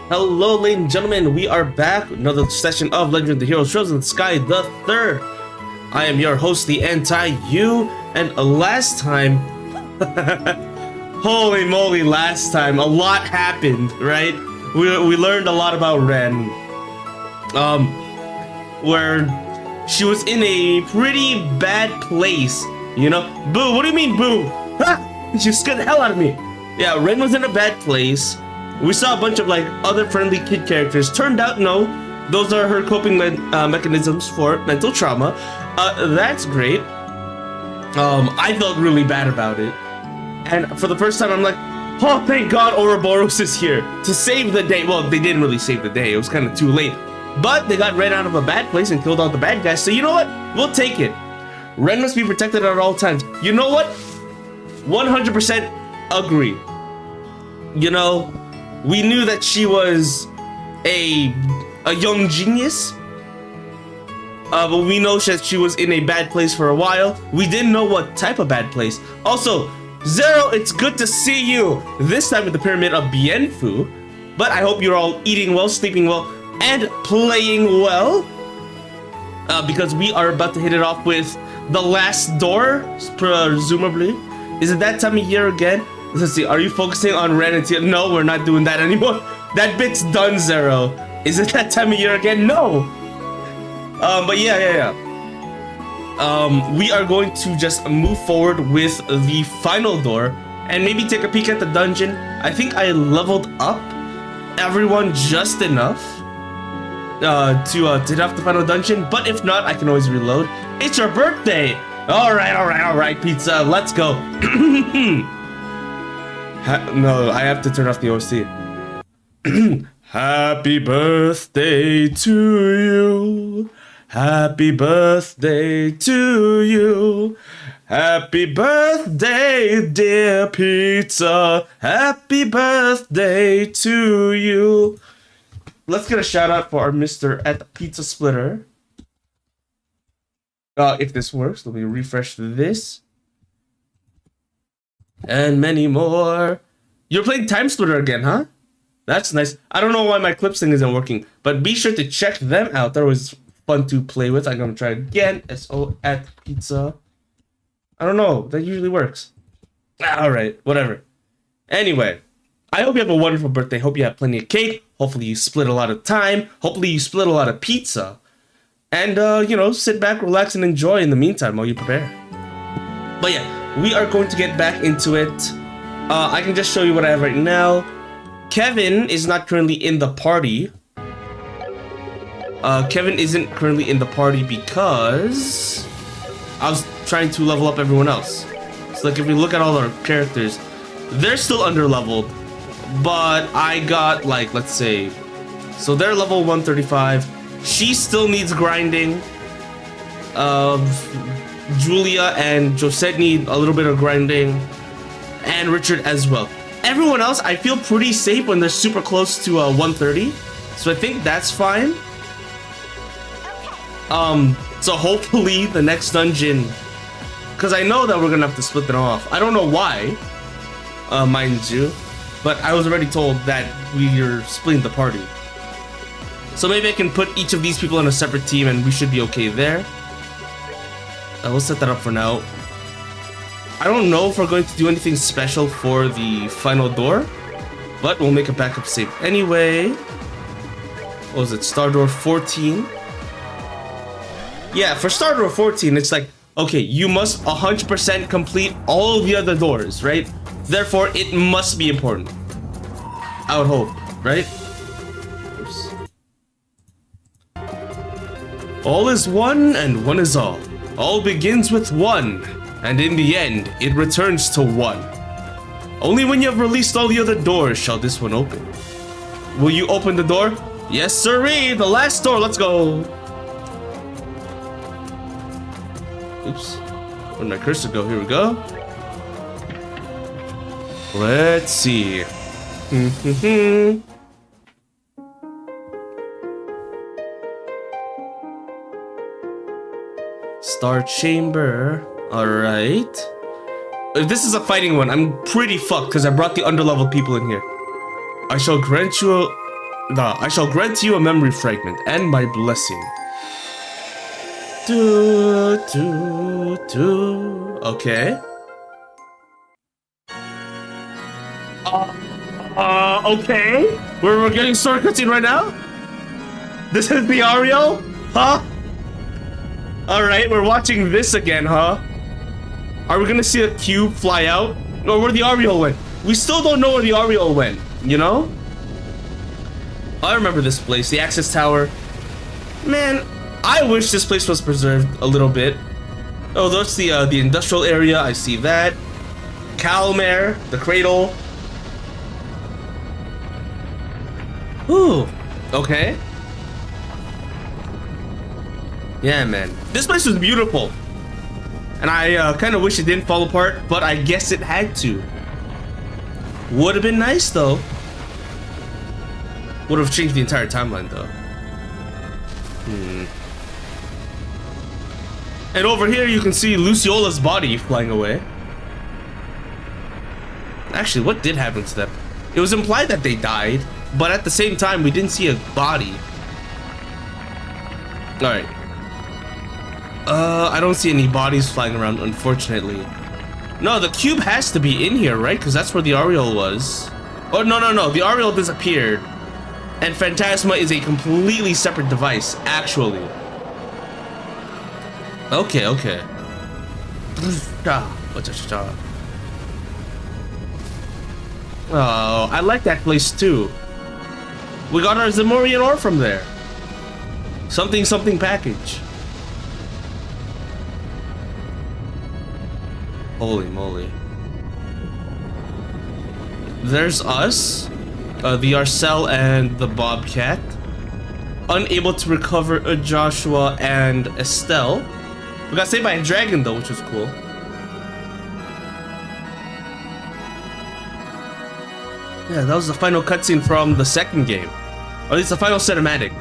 Hello, ladies and gentlemen, we are back with another session of Legend of the Heroes Trails in the Sky the Third. I am your host, TheAntiYuu, and last time, holy moly, last time, a lot happened, right? We learned a lot about Ren, where she was in a pretty bad place, you know? Boo, what do you mean, boo? Ha! She scared the hell out of me. Yeah, Ren was in a bad place. We saw a bunch of like other friendly kid characters. Turned out, no, those are her coping mechanisms for mental trauma. That's great. I felt really bad about it, and for the first time, I'm like, oh, thank God, Ouroboros is here to save the day. Well, they didn't really save the day; it was kind of too late. But they got Ren out of a bad place and killed all the bad guys. So you know what? We'll take it. Ren must be protected at all times. You know what? 100% agree. You know. We knew that she was a young genius, but we know that she was in a bad place for a while. We didn't know what type of bad place. Also, Zero, it's good to see you. This time at the Pyramid of Bienfu, but I hope you're all eating well, sleeping well, and playing well, because we are about to hit it off with the last door, presumably. Is it that time of year again? Let's see, are you focusing on Ren and Tia? No, we're not doing that anymore. That bit's done, Zero. Is it that time of year again? No. But yeah. We are going to just move forward with the final door and maybe take a peek at the dungeon. I think I leveled up everyone just enough to hit off the final dungeon. But if not, I can always reload. It's your birthday. All right, pizza. Let's go. No, I have to turn off the OC. Happy birthday to you. Happy birthday to you. Happy birthday, dear pizza. Happy birthday to you. Let's get a shout out for our Mr. at the Pizza Splitter. If this works, let me refresh this. And many more. You're playing Time Splitter again, huh? That's nice. I don't know why my clips thing isn't working, but be sure to check them out. They're always fun to play with. I'm gonna try again. SO at pizza. I don't know. That usually works. Alright, whatever. Anyway, I hope you have a wonderful birthday. Hope you have plenty of cake. Hopefully you split a lot of time. Hopefully you split a lot of pizza. And, you know, sit back, relax, and enjoy in the meantime while you prepare. But yeah, we are going to get back into it. I can just show you what I have right now. Kevin is not currently in the party. Kevin isn't currently in the party because I was trying to level up everyone else. So like if we look at all our characters, they're still under-leveled. But I got like, let's say, so they're level 135. She still needs grinding. Julia and Josette need a little bit of grinding, and Richard as well. Everyone else, I feel pretty safe when they're super close to 130, so I think that's fine. So hopefully the next dungeon, because I know that we're gonna have to split them off. I don't know why, mind you, but I was already told that we are splitting the party. So maybe I can put each of these people on a separate team and we should be okay there. We'll set that up for now. I don't know if we're going to do anything special for the final door, but we'll make a backup save anyway. What was it? Star Door 14? Yeah, for Star Door 14, it's like, okay, you must 100% complete all of the other doors, right? Therefore, it must be important. I would hope, right? Oops. All is one and one is all. All begins with one, and in the end, it returns to one. Only when you have released all the other doors shall this one open. Will you open the door? Yes, sirree! The last door, let's go! Oops. Where'd my cursor go? Here we go. Let's see. Star Chamber. Alright. If this is a fighting one, I'm pretty fucked because I brought the underleveled people in here. I shall grant you I shall grant you a memory fragment and my blessing. Okay. Okay. We're getting story cutscene right now? This is the Ariel? Huh? Alright, we're watching this again, huh? Are we gonna see a cube fly out? Or where the Ariel went? We still don't know where the Ariel went, you know? I remember this place, the access tower. Man, I wish this place was preserved a little bit. Oh, that's the industrial area. I see that. Calmare, the cradle. Ooh, okay. Yeah, man. This place was beautiful. And I kind of wish it didn't fall apart, but I guess it had to. Would have been nice, though. Would have changed the entire timeline, though. And over here, you can see Luciola's body flying away. Actually, what did happen to them? It was implied that they died, but at the same time, we didn't see a body. Alright. I don't see any bodies flying around, unfortunately. No, the cube has to be in here, right? Because that's where the Ariel was. Oh, no. The Ariel disappeared. And Phantasma is a completely separate device, actually. Okay. Oh, I like that place too. We got our Zamorian ore from there. Something package. Holy moly. There's us, the Arcel and the Bobcat. Unable to recover Joshua and Estelle. We got saved by a dragon though, which was cool. Yeah, that was the final cutscene from the second game. Or at least the final cinematic.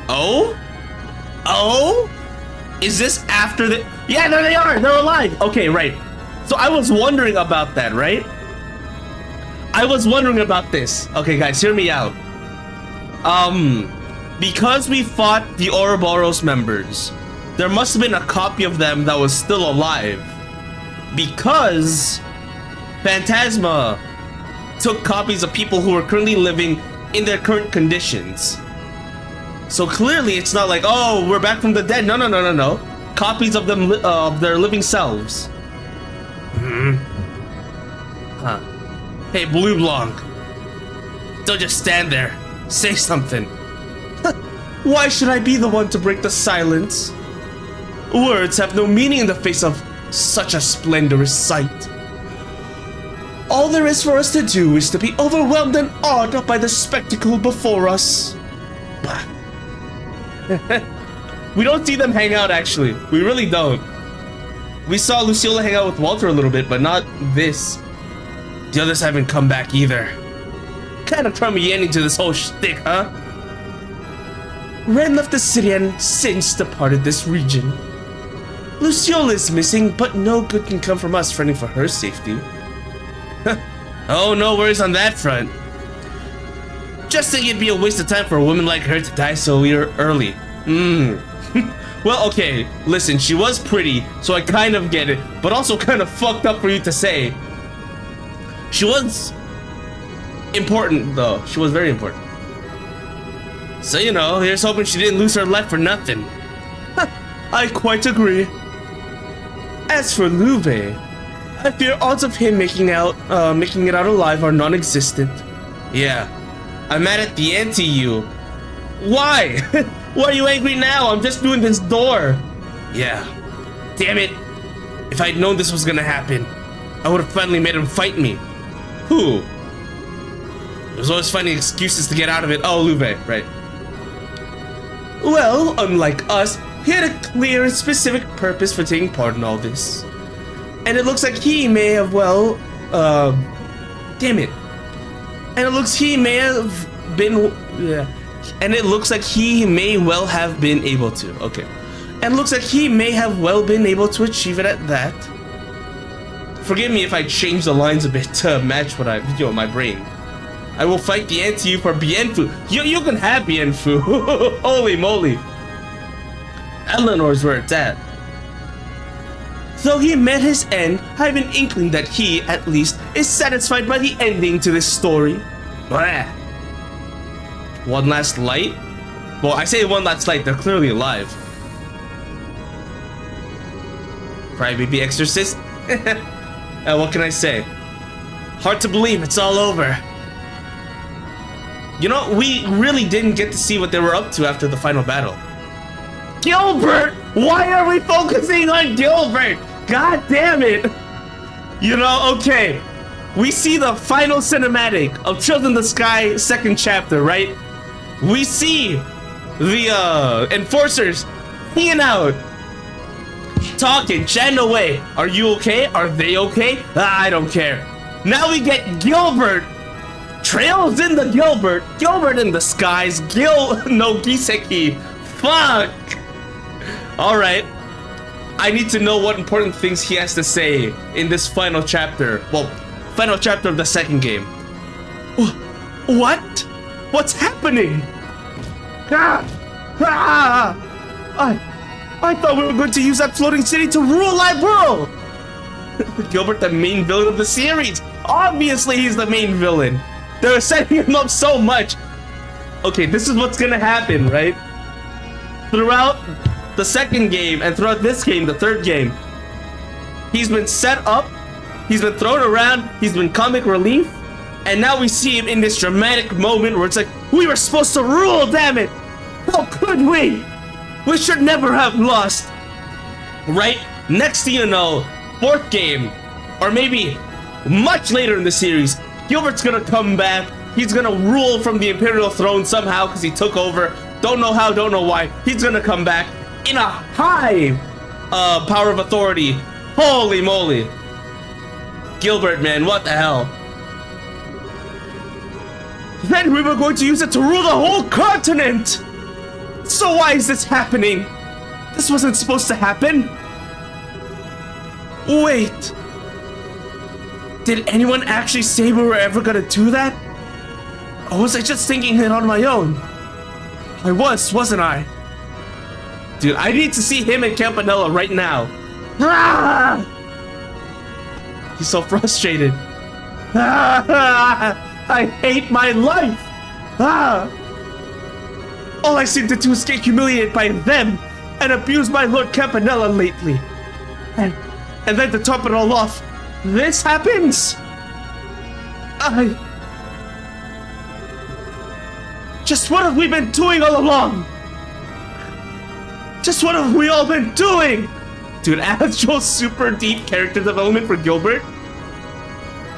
Oh? Is this after the... Yeah, there they are! They're alive! Okay, right. So I was wondering about that, right? I was wondering about this. Okay, guys, hear me out. Because we fought the Ouroboros members, there must have been a copy of them that was still alive. Because Phantasma took copies of people who are currently living in their current conditions. So clearly it's not like, oh, we're back from the dead. No. Copies of them, of their living selves. Huh. Hey, Blue Blanc. Don't just stand there. Say something. Why should I be the one to break the silence? Words have no meaning in the face of such a splendorous sight. All there is for us to do is to be overwhelmed and awed by the spectacle before us. We don't see them hang out, actually. We really don't. We saw Luciola hang out with Walter a little bit, but not this. The others haven't come back either. Kind of crummy ending to this whole shtick, huh? Ren left the city and since departed this region. Luciola is missing, but no good can come from us fretting for her safety. Oh, no worries on that front. Just think it'd be a waste of time for a woman like her to die so early. Well, okay, listen, she was pretty, so I kind of get it, but also kind of fucked up for you to say. She was important, though. She was very important. So, you know, here's hoping she didn't lose her life for nothing. I quite agree. As for Louve, I fear odds of him making it out alive are non-existent. Yeah, I'm mad at TheAntiYuu. Why? Why are you angry now? I'm just doing this door. Yeah. Damn it. If I'd known this was gonna happen, I would have finally made him fight me. Who? He was always finding excuses to get out of it. Oh, Louve, right. Well, unlike us, he had a clear and specific purpose for taking part in all this. And it looks like he may have, well, damn it. And it looks he may have been, and it looks like he may well have been able to, okay. And it looks like he may have well been able to achieve it at that. Forgive me if I change the lines a bit to match what my brain. I will fight the TheAntiYuu for Bienfu. You can have Bienfu. Holy moly. Eleanor's where it's at. Though he met his end, I have an inkling that he, at least, is satisfied by the ending to this story. Blah. One last light? Well, I say one last light, they're clearly alive. Crybaby exorcist? What can I say? Hard to believe it's all over. You know, we really didn't get to see what they were up to after the final battle. Gilbert! Why are we focusing on Gilbert? God damn it! You know, okay. We see the final cinematic of Children of the Sky second chapter, right? We see the enforcers hanging out, talking, chatting away. Are you okay? Are they okay? I don't care. Now we get Gilbert. Trails in the Gilbert. Gilbert in the skies. No Giseki. Fuck. Alright. I need to know what important things he has to say in this final chapter. Well, final chapter of the second game. What? What's happening? I thought we were going to use that floating city to rule Live World! Gilbert, the main villain of the series! Obviously he's the main villain! They're setting him up so much! Okay, this is what's gonna happen, right? Throughout the second game, and throughout this game, the third game, he's been set up, he's been thrown around, he's been comic relief, and now we see him in this dramatic moment where it's like, we were supposed to rule, damn it! How could we? We should never have lost! Right? Next thing you know, fourth game, or maybe much later in the series, Gilbert's gonna come back, he's gonna rule from the Imperial throne somehow because he took over, don't know how, don't know why, he's gonna come back in a high power of authority. Holy moly. Gilbert, man, what the hell? Then we were going to use it to rule the whole continent! So why is this happening? This wasn't supposed to happen. Wait. Did anyone actually say we were ever gonna do that? Or was I just thinking it on my own? I was, wasn't I? Dude, I need to see him and Campanella right now. Ah! He's so frustrated. Ah! I hate my life! Ah! All I seem to do is get humiliated by them and abuse my Lord Campanella lately. And then to top it all off, this happens? Just what have we been doing all along? Just what have we all been doing? Dude, actual super deep character development for Gilbert.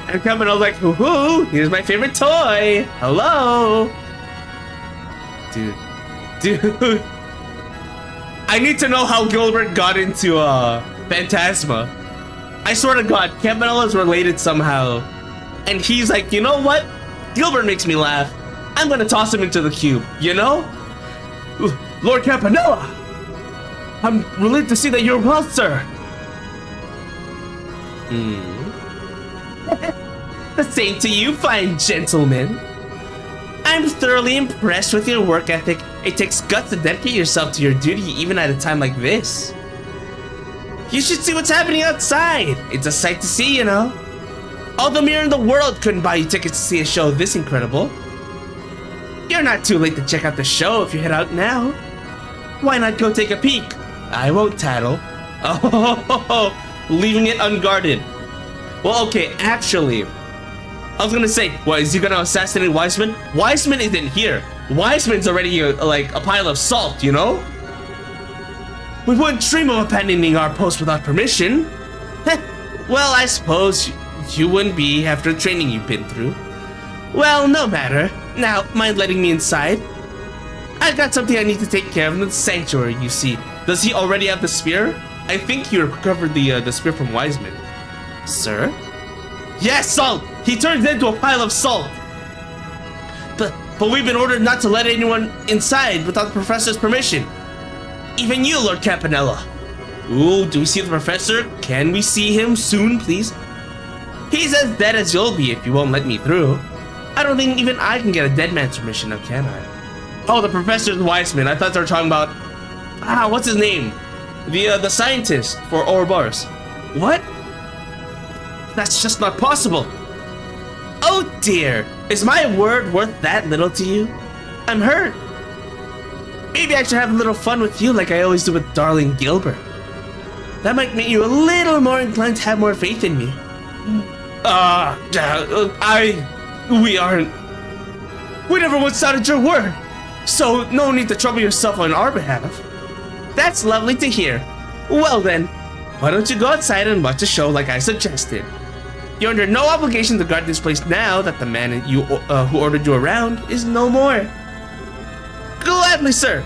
And Campanella's like, hoo-hoo, here's my favorite toy. Hello. Dude. I need to know how Gilbert got into Phantasma. I swear to God, Campanella's related somehow. And he's like, you know what? Gilbert makes me laugh. I'm gonna toss him into the cube, you know? Lord Campanella! I'm relieved to see that you're well, sir. The same to you, fine gentleman. I'm thoroughly impressed with your work ethic. It takes guts to dedicate yourself to your duty even at a time like this. You should see what's happening outside. It's a sight to see, you know. All the mirror in the world couldn't buy you tickets to see a show this incredible. You're not too late to check out the show if you head out now. Why not go take a peek? I won't tattle. Oh, leaving it unguarded. Well, okay, actually, I was gonna say, what, is he gonna assassinate Wiseman? Wiseman isn't here. Wiseman's already like a pile of salt, you know? We wouldn't dream of abandoning our post without permission. Well, I suppose you wouldn't be after the training you've been through. Well, no matter. Now, mind letting me inside? I've got something I need to take care of in the sanctuary, you see. Does he already have the spear? I think he recovered the spear from Wiseman. Sir? Yes, salt! He turns into a pile of salt! But we've been ordered not to let anyone inside without the professor's permission. Even you, Lord Campanella. Ooh, do we see the professor? Can we see him soon, please? He's as dead as you'll be if you won't let me through. I don't think even I can get a dead man's permission now, can I? Oh, the Professor's Wiseman. I thought they were talking about... what's his name? The scientist for Ouroboros. What? That's just not possible. Oh dear. Is my word worth that little to you? I'm hurt. Maybe I should have a little fun with you like I always do with darling Gilbert. That might make you a little more inclined to have more faith in me. We never once doubted your word. So no need to trouble yourself on our behalf. That's lovely to hear. Well then, why don't you go outside and watch a show like I suggested? You're under no obligation to guard this place now that the man who ordered you around is no more. Gladly, sir.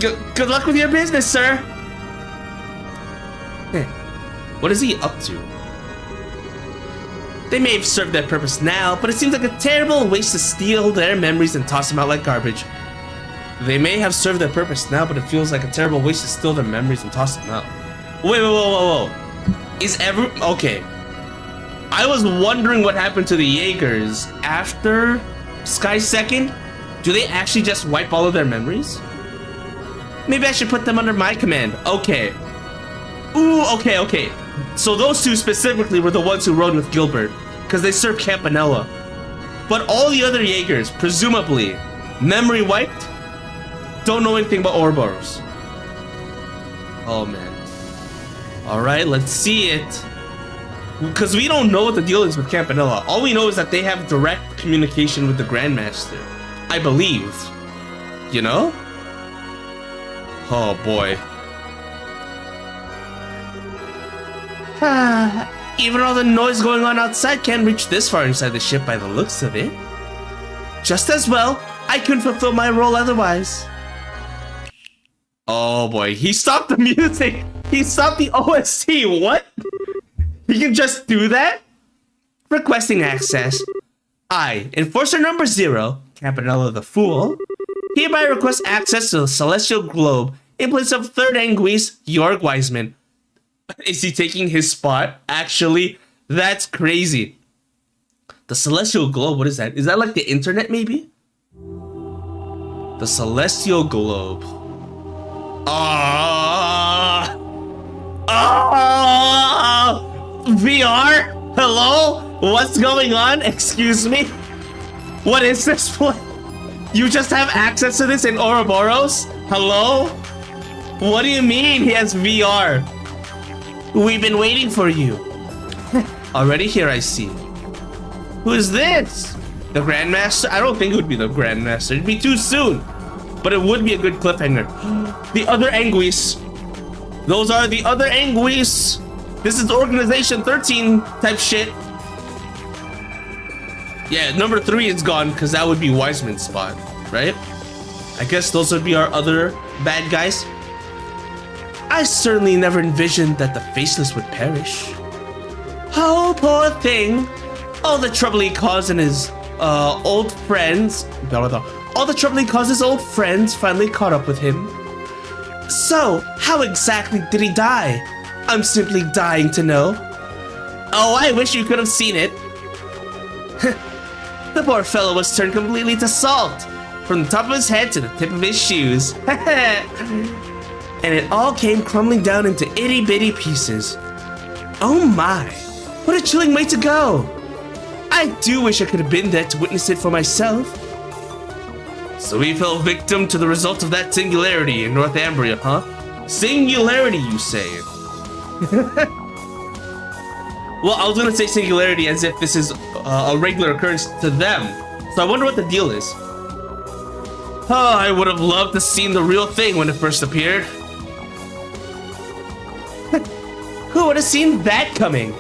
Good luck with your business, sir. What is he up to? They may have served their purpose now, but it seems like a terrible waste to steal their memories and toss them out like garbage. They may have served their purpose now, but it feels like a terrible waste to steal their memories and toss them out. Wait, whoa. Okay. I was wondering what happened to the Jaegers after Sky's second. Do they actually just wipe all of their memories? Maybe I should put them under my command. Okay. Ooh, okay. So those two specifically were the ones who rode with Gilbert, because they served Campanella. But all the other Jaegers, presumably, memory wiped, don't know anything about Ouroboros. Oh man. Alright, let's see it. Because we don't know what the deal is with Campanella. All we know is that they have direct communication with the Grandmaster. I believe. You know? Oh boy. Even all the noise going on outside can't reach this far inside the ship by the looks of it. Just as well, I couldn't fulfill my role otherwise. Oh boy, he stopped the music! He stopped the OST, what? He can just do that? Requesting access. I, Enforcer number 0, Campanella the Fool, hereby request access to the Celestial Globe in place of Third Anguisse, Jorg Wiseman. Is he taking his spot? Actually, that's crazy. The Celestial Globe, what is that? Is that like the internet, maybe? The Celestial Globe. VR? Hello? What's going on? Excuse me? What is this for? You just have access to this in Ouroboros? Hello? What do you mean he has VR? We've been waiting for you. Already here, I see. Who is this? The Grandmaster? I don't think it would be the Grandmaster. It'd be too soon. But it would be a good cliffhanger. The other Anguisse. Those are the other Anguisse. This is Organization 13 type shit. Yeah, number 3 is gone because that would be Wiseman's spot, right? I guess those would be our other bad guys. I certainly never envisioned that the Faceless would perish. Oh, poor thing. All the trouble he caused and his old friends... All the trouble he caused his old friends finally caught up with him. So, how exactly did he die? I'm simply dying to know. Oh, I wish you could have seen it. The poor fellow was turned completely to salt, from the top of his head to the tip of his shoes. And it all came crumbling down into itty-bitty pieces. Oh my, what a chilling way to go. I do wish I could have been there to witness it for myself. So he fell victim to the result of that singularity in Northumbria, huh? Singularity, you say? Well, I was gonna say singularity as if this is a regular occurrence to them. So I wonder what the deal is. Oh, I would have loved to see the real thing when it first appeared. Who would have seen that coming?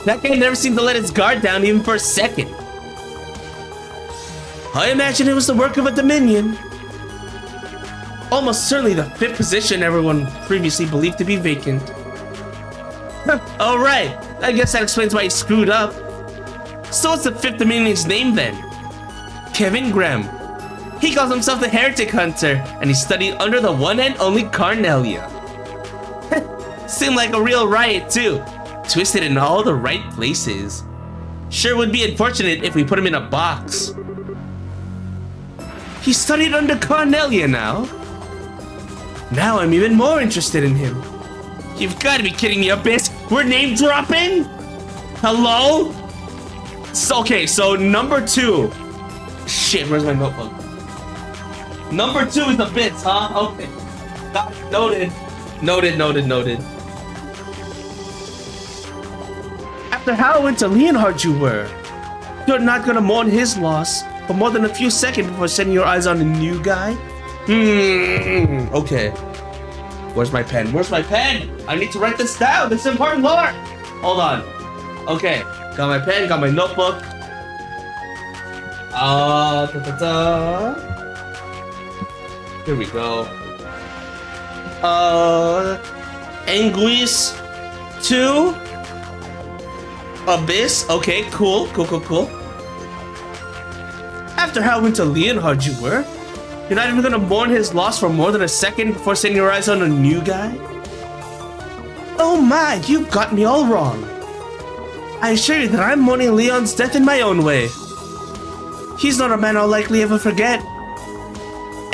That guy never seemed to let his guard down even for a second. I imagine it was the work of a Dominion. Almost certainly the 5th position everyone previously believed to be vacant. Alright, I guess that explains why he screwed up. So what's the 5th Dominion's name then? Kevin Graham. He calls himself the Heretic Hunter, and he studied under the one and only Carnelia. Seemed like a real riot too. Twisted in all the right places. Sure would be unfortunate if we put him in a box. He studied under Cornelia now. Now I'm even more interested in him. You've got to be kidding me, Abyss. We're name dropping? Hello? Okay, so number 2. Shit, where's my notebook? Number 2 is Abyss, huh? Okay. Noted. Noted. After how into Leonhard you were, you're not gonna mourn his loss for more than a few seconds before setting your eyes on a new guy? Okay. Where's my pen? I need to write this down. This is important lore. Hold on. Okay. Got my pen, got my notebook. Here we go. Anguisse 2. Abyss. Okay, cool. After how into Leonhard you were, you're not even gonna mourn his loss for more than a second before setting your eyes on a new guy? Oh my, you got me all wrong. I assure you that I'm mourning Leon's death in my own way. He's not a man I'll likely ever forget.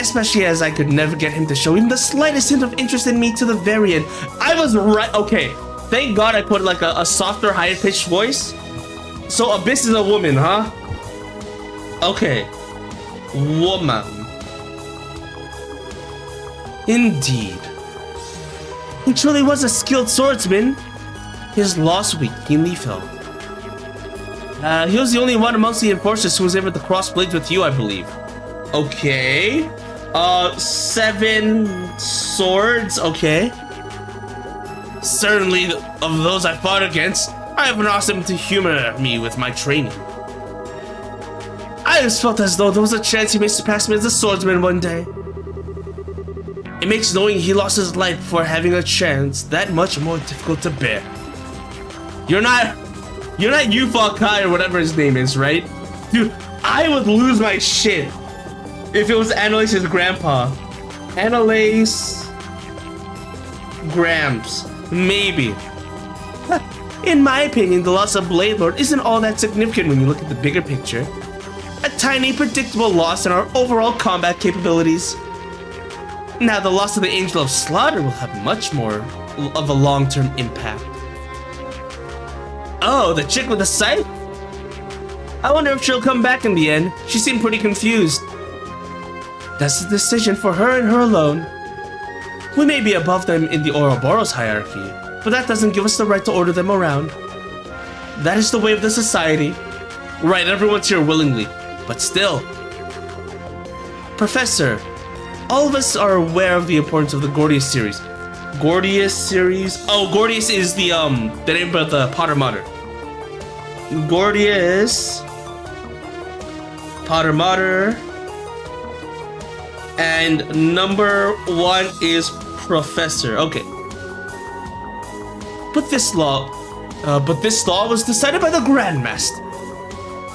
Especially as I could never get him to show even the slightest hint of interest in me to the very end. I was right. Okay, thank God I put like a softer, higher pitched voice. So Abyss is a woman, huh? Okay. Woman. Indeed. He truly was a skilled swordsman. His loss we keenly felt. He was the only one amongst the enforcers who was able to cross blades with you, I believe. Okay. 7 swords, okay. Certainly of those I fought against, I have asked him to humor me with my training. I always felt as though there was a chance he may surpass me as a swordsman one day. It makes knowing he lost his life before having a chance that much more difficult to bear. You're not Yufa or whatever his name is, right? Dude, I would lose my shit if it was Annalace's grandpa. Annalace Gramps. Maybe. In my opinion, the loss of Blade Lord isn't all that significant when you look at the bigger picture. A tiny, predictable loss in our overall combat capabilities. Now, the loss of the Angel of Slaughter will have much more of a long-term impact. Oh, the chick with the scythe? I wonder if she'll come back in the end. She seemed pretty confused. That's a decision for her and her alone. We may be above them in the Ouroboros hierarchy, but that doesn't give us the right to order them around. That is the way of the society. Right, everyone's here willingly, but still. Professor, all of us are aware of the importance of the Gordius series. Gordius series? Oh, Gordius is the name of the Potter Mater. Gordius, Potter Mater, and number 1 is Professor. Okay. But this law was decided by the Grandmaster.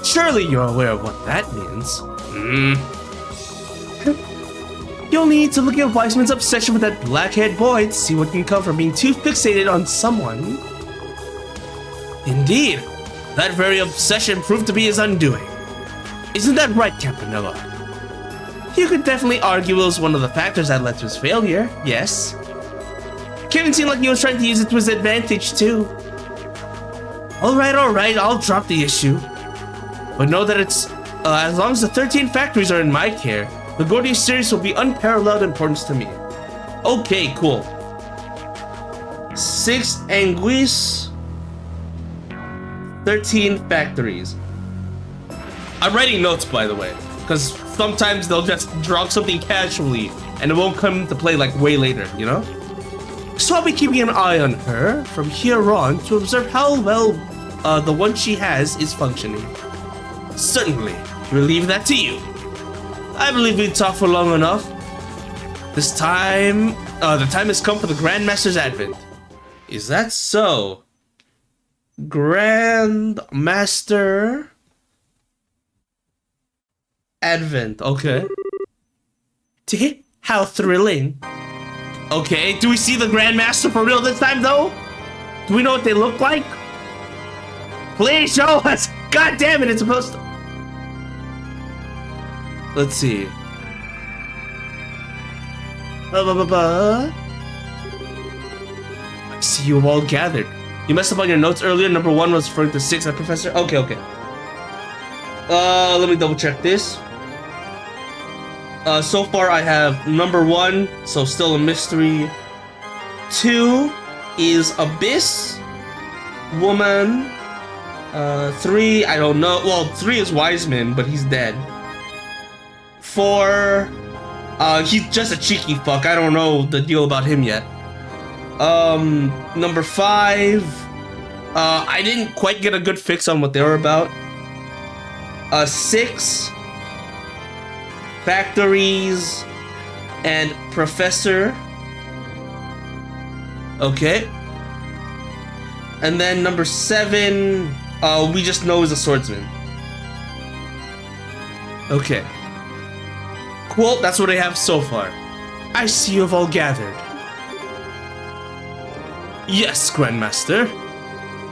Surely you're aware of what that means. You only need to look at Weissman's obsession with that black-haired boy to see what can come from being too fixated on someone. Indeed, that very obsession proved to be his undoing. Isn't that right, Campanella? You could definitely argue it was one of the factors that led to his failure, yes. Kevin seemed like he was trying to use it to his advantage, too. Alright, I'll drop the issue. But know that it's, as long as the 13 factories are in my care, the Gordius series will be unparalleled importance to me. Okay, cool. 6 Anguisse, 13 factories. I'm writing notes, by the way, because sometimes they'll just drop something casually and it won't come into play like way later, you know? So I'll be keeping an eye on her from here on to observe how well the one she has is functioning. Certainly, we'll leave that to you. I believe we've talked for long enough. The time has come for the Grandmaster's advent. Is that so? Grandmaster advent, okay. How thrilling. Okay, do we see the Grandmaster for real this time though? Do we know what they look like? Please show us! God damn it, it's supposed to... Let's see. I see you have all gathered. You messed up on your notes earlier. Number 1 was referring to 6 at Professor. Okay. Let me double check this. So far I have number 1, so still a mystery. 2 is Abyss. Woman. 3, I don't know. Well, 3 is Wiseman, but he's dead. 4, he's just a cheeky fuck. I don't know the deal about him yet. Number 5, I didn't quite get a good fix on what they were about. 6, Factories, and Professor. Okay. And then number 7, we just know is a swordsman. Okay. Cool, that's what I have so far. I see you have all gathered. Yes, Grandmaster.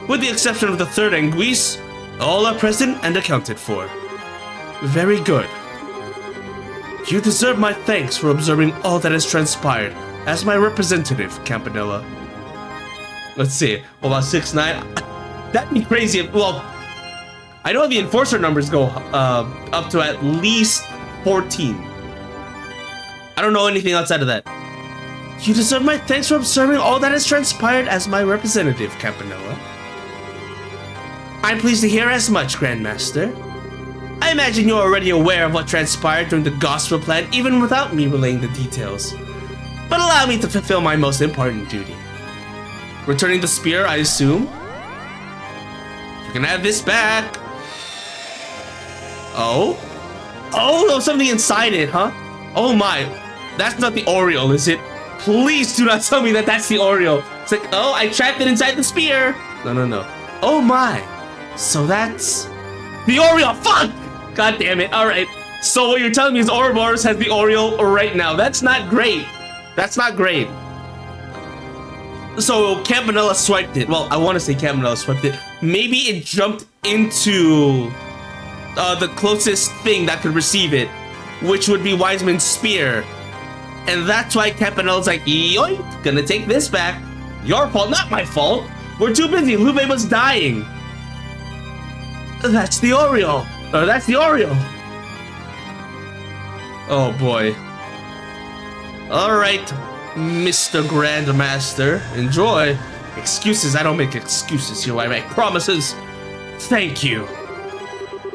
With the exception of the 3rd Anguisse, all are present and accounted for. Very good. You deserve my thanks for observing all that has transpired as my representative, Campanella. Let's see. Well, about 6'9". That'd be crazy if, well, I know the enforcer numbers go up to at least 14. I don't know anything outside of that. You deserve my thanks for observing all that has transpired as my representative, Campanella. I'm pleased to hear as much, Grandmaster. I imagine you're already aware of what transpired during the gospel plan, even without me relaying the details. But allow me to fulfill my most important duty. Returning the spear, I assume? You can have this back. Oh? Oh, there was something inside it, huh? Oh my. That's not the Oriole, is it? Please do not tell me that that's the Oriole. It's like, oh, I trapped it inside the spear. No. Oh my. So that's the Oriole. Fuck! God damn it. Alright. So what you're telling me is Ouroboros has the Oriole right now. That's not great. That's not great. So Campanella swiped it. Well, I want to say Campanella swiped it. Maybe it jumped into the closest thing that could receive it, which would be Wiseman's spear. And that's why Campanella's like, yoink, gonna take this back. Your fault, not my fault. We're too busy. Lube was dying. That's the Oriole. That's the Oriole. Oh boy. Alright, Mr. Grandmaster. Enjoy. Excuses, I don't make excuses here. I make promises. Thank you.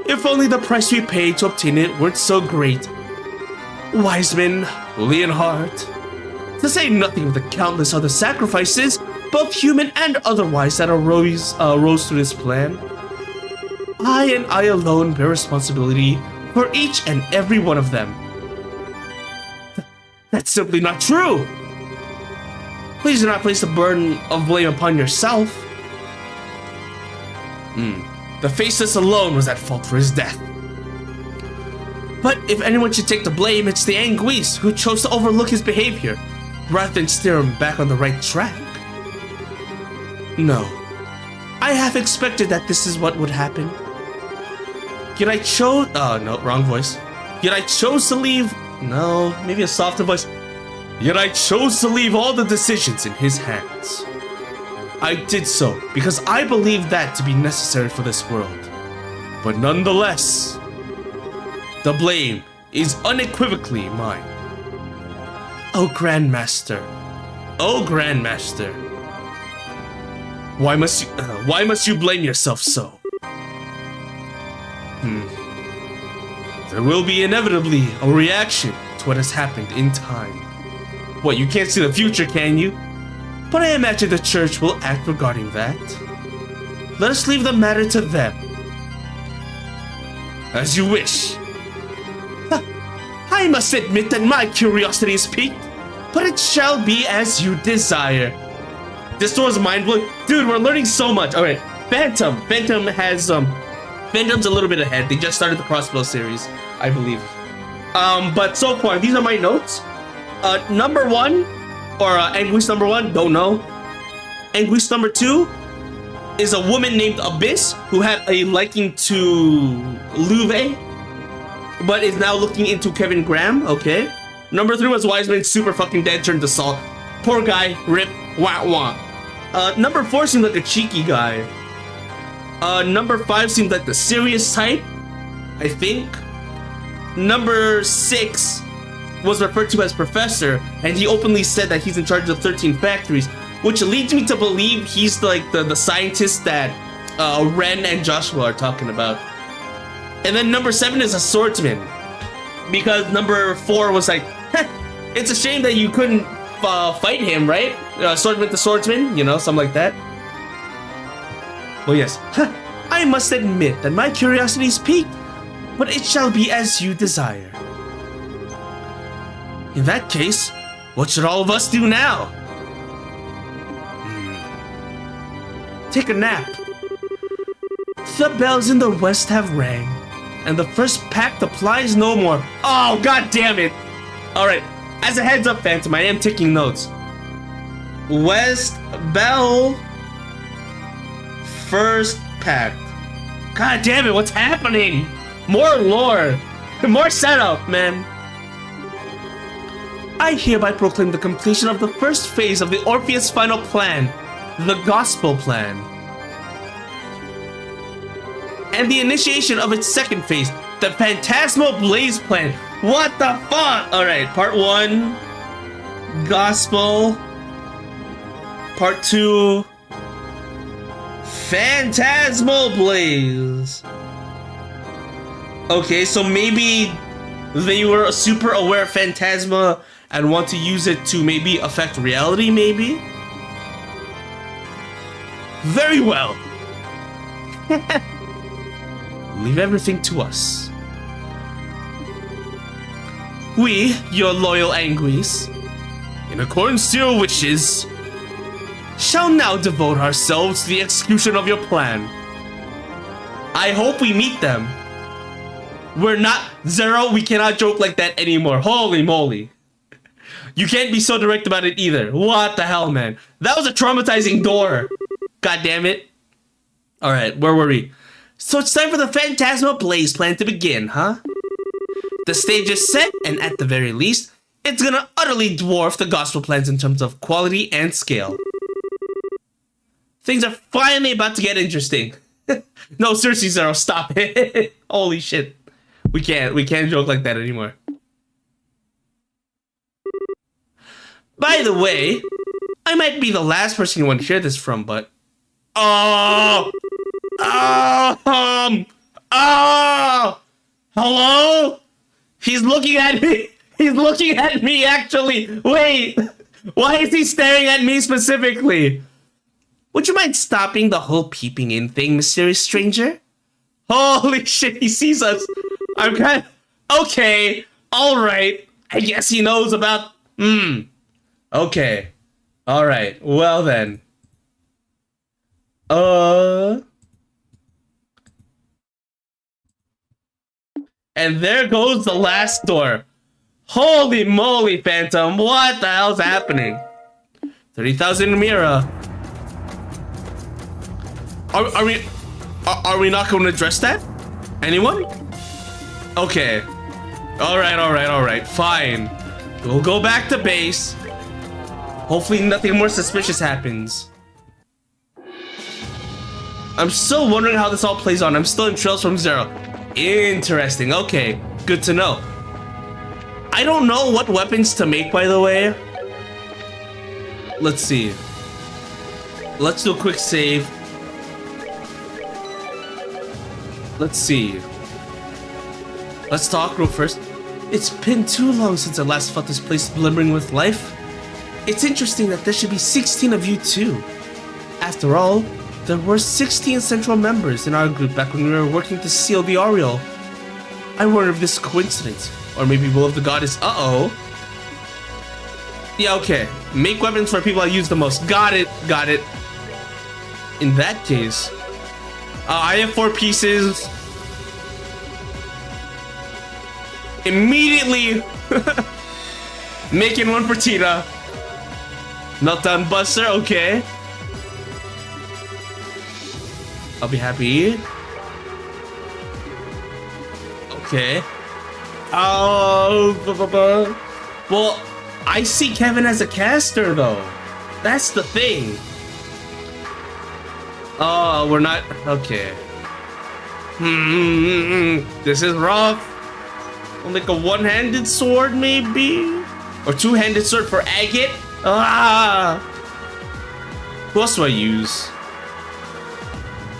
If only the price we paid to obtain it weren't so great. Wiseman, Leonhardt, to say nothing of the countless other sacrifices, both human and otherwise, that arose through this plan. I and I alone bear responsibility for each and every one of them. That's simply not true. Please do not place the burden of blame upon yourself. The Faceless alone was at fault for his death. But if anyone should take the blame, it's the Anguisse, who chose to overlook his behavior, rather than steer him back on the right track. No. I half expected that this is what would happen. Yet I chose... Oh, no, wrong voice. Yet I chose to leave... No, maybe a softer voice. Yet I chose to leave all the decisions in his hands. I did so because I believed that to be necessary for this world. But nonetheless, the blame is unequivocally mine. Oh, Grandmaster. Oh, Grandmaster. Why must you blame yourself so? There will be inevitably a reaction to what has happened in time. What, you can't see the future, can you? But I imagine the church will act regarding that. Let us leave the matter to them. As you wish. I must admit that my curiosity is piqued, but it shall be as you desire. This was mind-blowing. Dude, we're learning so much. Alright, Phantom. Phantom has, Phantom's a little bit ahead. They just started the Crossbow series, I believe. But so far, these are my notes. Number 1, or Anguisse number 1, don't know. Anguisse number 2, is a woman named Abyss who had a liking to Louve, but is now looking into Kevin Graham. Okay. Number 3 was Wiseman, super fucking dead, turned to salt. Poor guy, rip, wah wah. Number 4 seemed like a cheeky guy. Number 5 seemed like the serious type, I think. Number 6 was referred to as Professor, and he openly said that he's in charge of 13 factories, which leads me to believe he's like the scientist that Ren and Joshua are talking about. And then number 7 is a swordsman, because number 4 was like, it's a shame that you couldn't fight him, right? Swordsman to swordsman, you know, something like that. Well, yes, I must admit that my curiosity is piqued, but it shall be as you desire. In that case, what should all of us do now? Take a nap. The bells in the west have rang, and the first pact applies no more. Oh, god damn it! Alright, as a heads up, Phantom, I am taking notes. West Bell First Pact. God damn it, what's happening? More lore. More setup, man. I hereby proclaim the completion of the first phase of the Orpheus final plan, the Gospel Plan, and the initiation of its second phase, the Phantasmal Blaze Plan. What the fuck? Alright, part 1, Gospel. Part 2, Phantasmal Blaze. Okay, so maybe they were super aware of Phantasma and want to use it to maybe affect reality, maybe? Very well. Leave everything to us. We, your loyal Anguis, in accordance to your wishes, shall now devote ourselves to the execution of your plan. I hope we meet them. We're not Zero, we cannot joke like that anymore. Holy moly. You can't be so direct about it either. What the hell, man? That was a traumatizing door. God damn it. Alright, where were we? So it's time for the Phantasmal Blaze Plan to begin, huh? The stage is set, and at the very least, it's gonna utterly dwarf the Gospel Plans in terms of quality and scale. Things are finally about to get interesting. No, seriously, Zero, stop it. Holy shit. We can't joke like that anymore. By the way, I might be the last person you want to hear this from, but... Oh! Hello? He's looking at me. He's looking at me, actually. Wait. Why is he staring at me specifically? Would you mind stopping the whole peeping in thing, mysterious stranger? Holy shit, he sees us. I'm kind of... Okay. Alright. I guess he knows about... Okay. Alright. Well then. And there goes the last door. Holy moly, Phantom. What the hell's happening? 30,000 Mira. Are we not going to address that? Anyone? Okay. Alright. Fine. We'll go back to base. Hopefully nothing more suspicious happens. I'm still wondering how this all plays on. I'm still in Trails from Zero. Interesting. Okay. Good to know. I don't know what weapons to make, by the way. Let's see. Let's do a quick save. Let's see. Let's talk real first. It's been too long since I last felt this place glimmering with life. It's interesting that there should be 16 of you too. After all, there were 16 central members in our group back when we were working to seal the Aureole. I wonder if this is coincidence, or maybe will of the goddess. Yeah, okay. Make weapons for people I use the most. Got it. In that case, I have 4 pieces. Immediately making one for Tina. Meltdown Buster, okay. I'll be happy. Okay. Oh, well, I see Kevin as a caster though. That's the thing. Oh, we're not okay. This is rough. Like a one-handed sword, maybe, or two-handed sword for Agate. Ah. Who else do I use?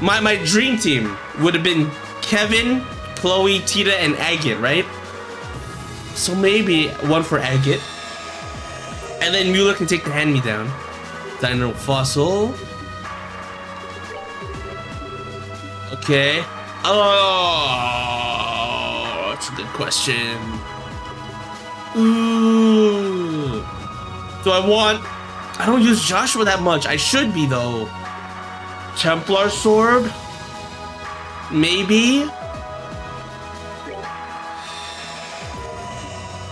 My dream team would have been Kevin, Chloe, Tita, and Agate, right? So maybe one for Agate. And then Mueller can take the hand-me-down. Dino Fossil. Okay. Oh, that's a good question. Ooh. Do I want... I don't use Joshua that much. I should be, though. Templar Sword? Maybe?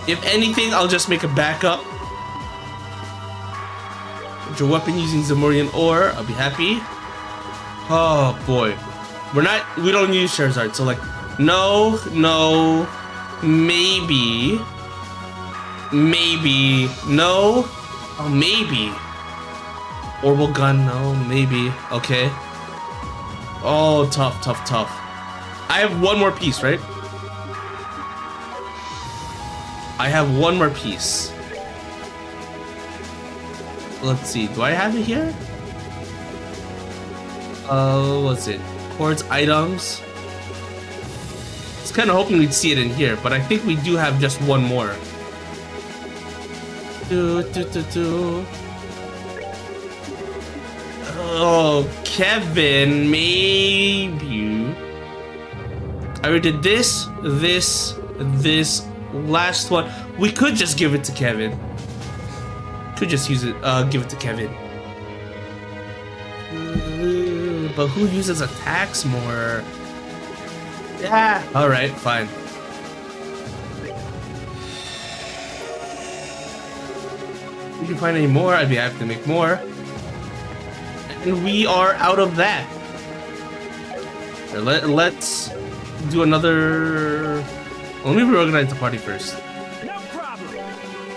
If anything, I'll just make a backup. Your weapon using Zamorian ore. I'll be happy. Oh, boy. We don't use Charizard, so like, no, maybe, no, oh, maybe, Orbital Gun, no, maybe, okay. Oh, tough. I have one more piece, right? I have one more piece. Let's see, do I have it here? What's it? Towards items. I was kind of hoping we'd see it in here, but I think we do have just one more. Oh, Kevin, maybe. I already did this, last one. We could just give it to Kevin. Could just use it, give it to Kevin. But who uses attacks more? Yeah. Alright, fine. If we can find any more, I'd be happy to make more. And we are out of that. Here, let's do another... Let me reorganize the party first. No problem.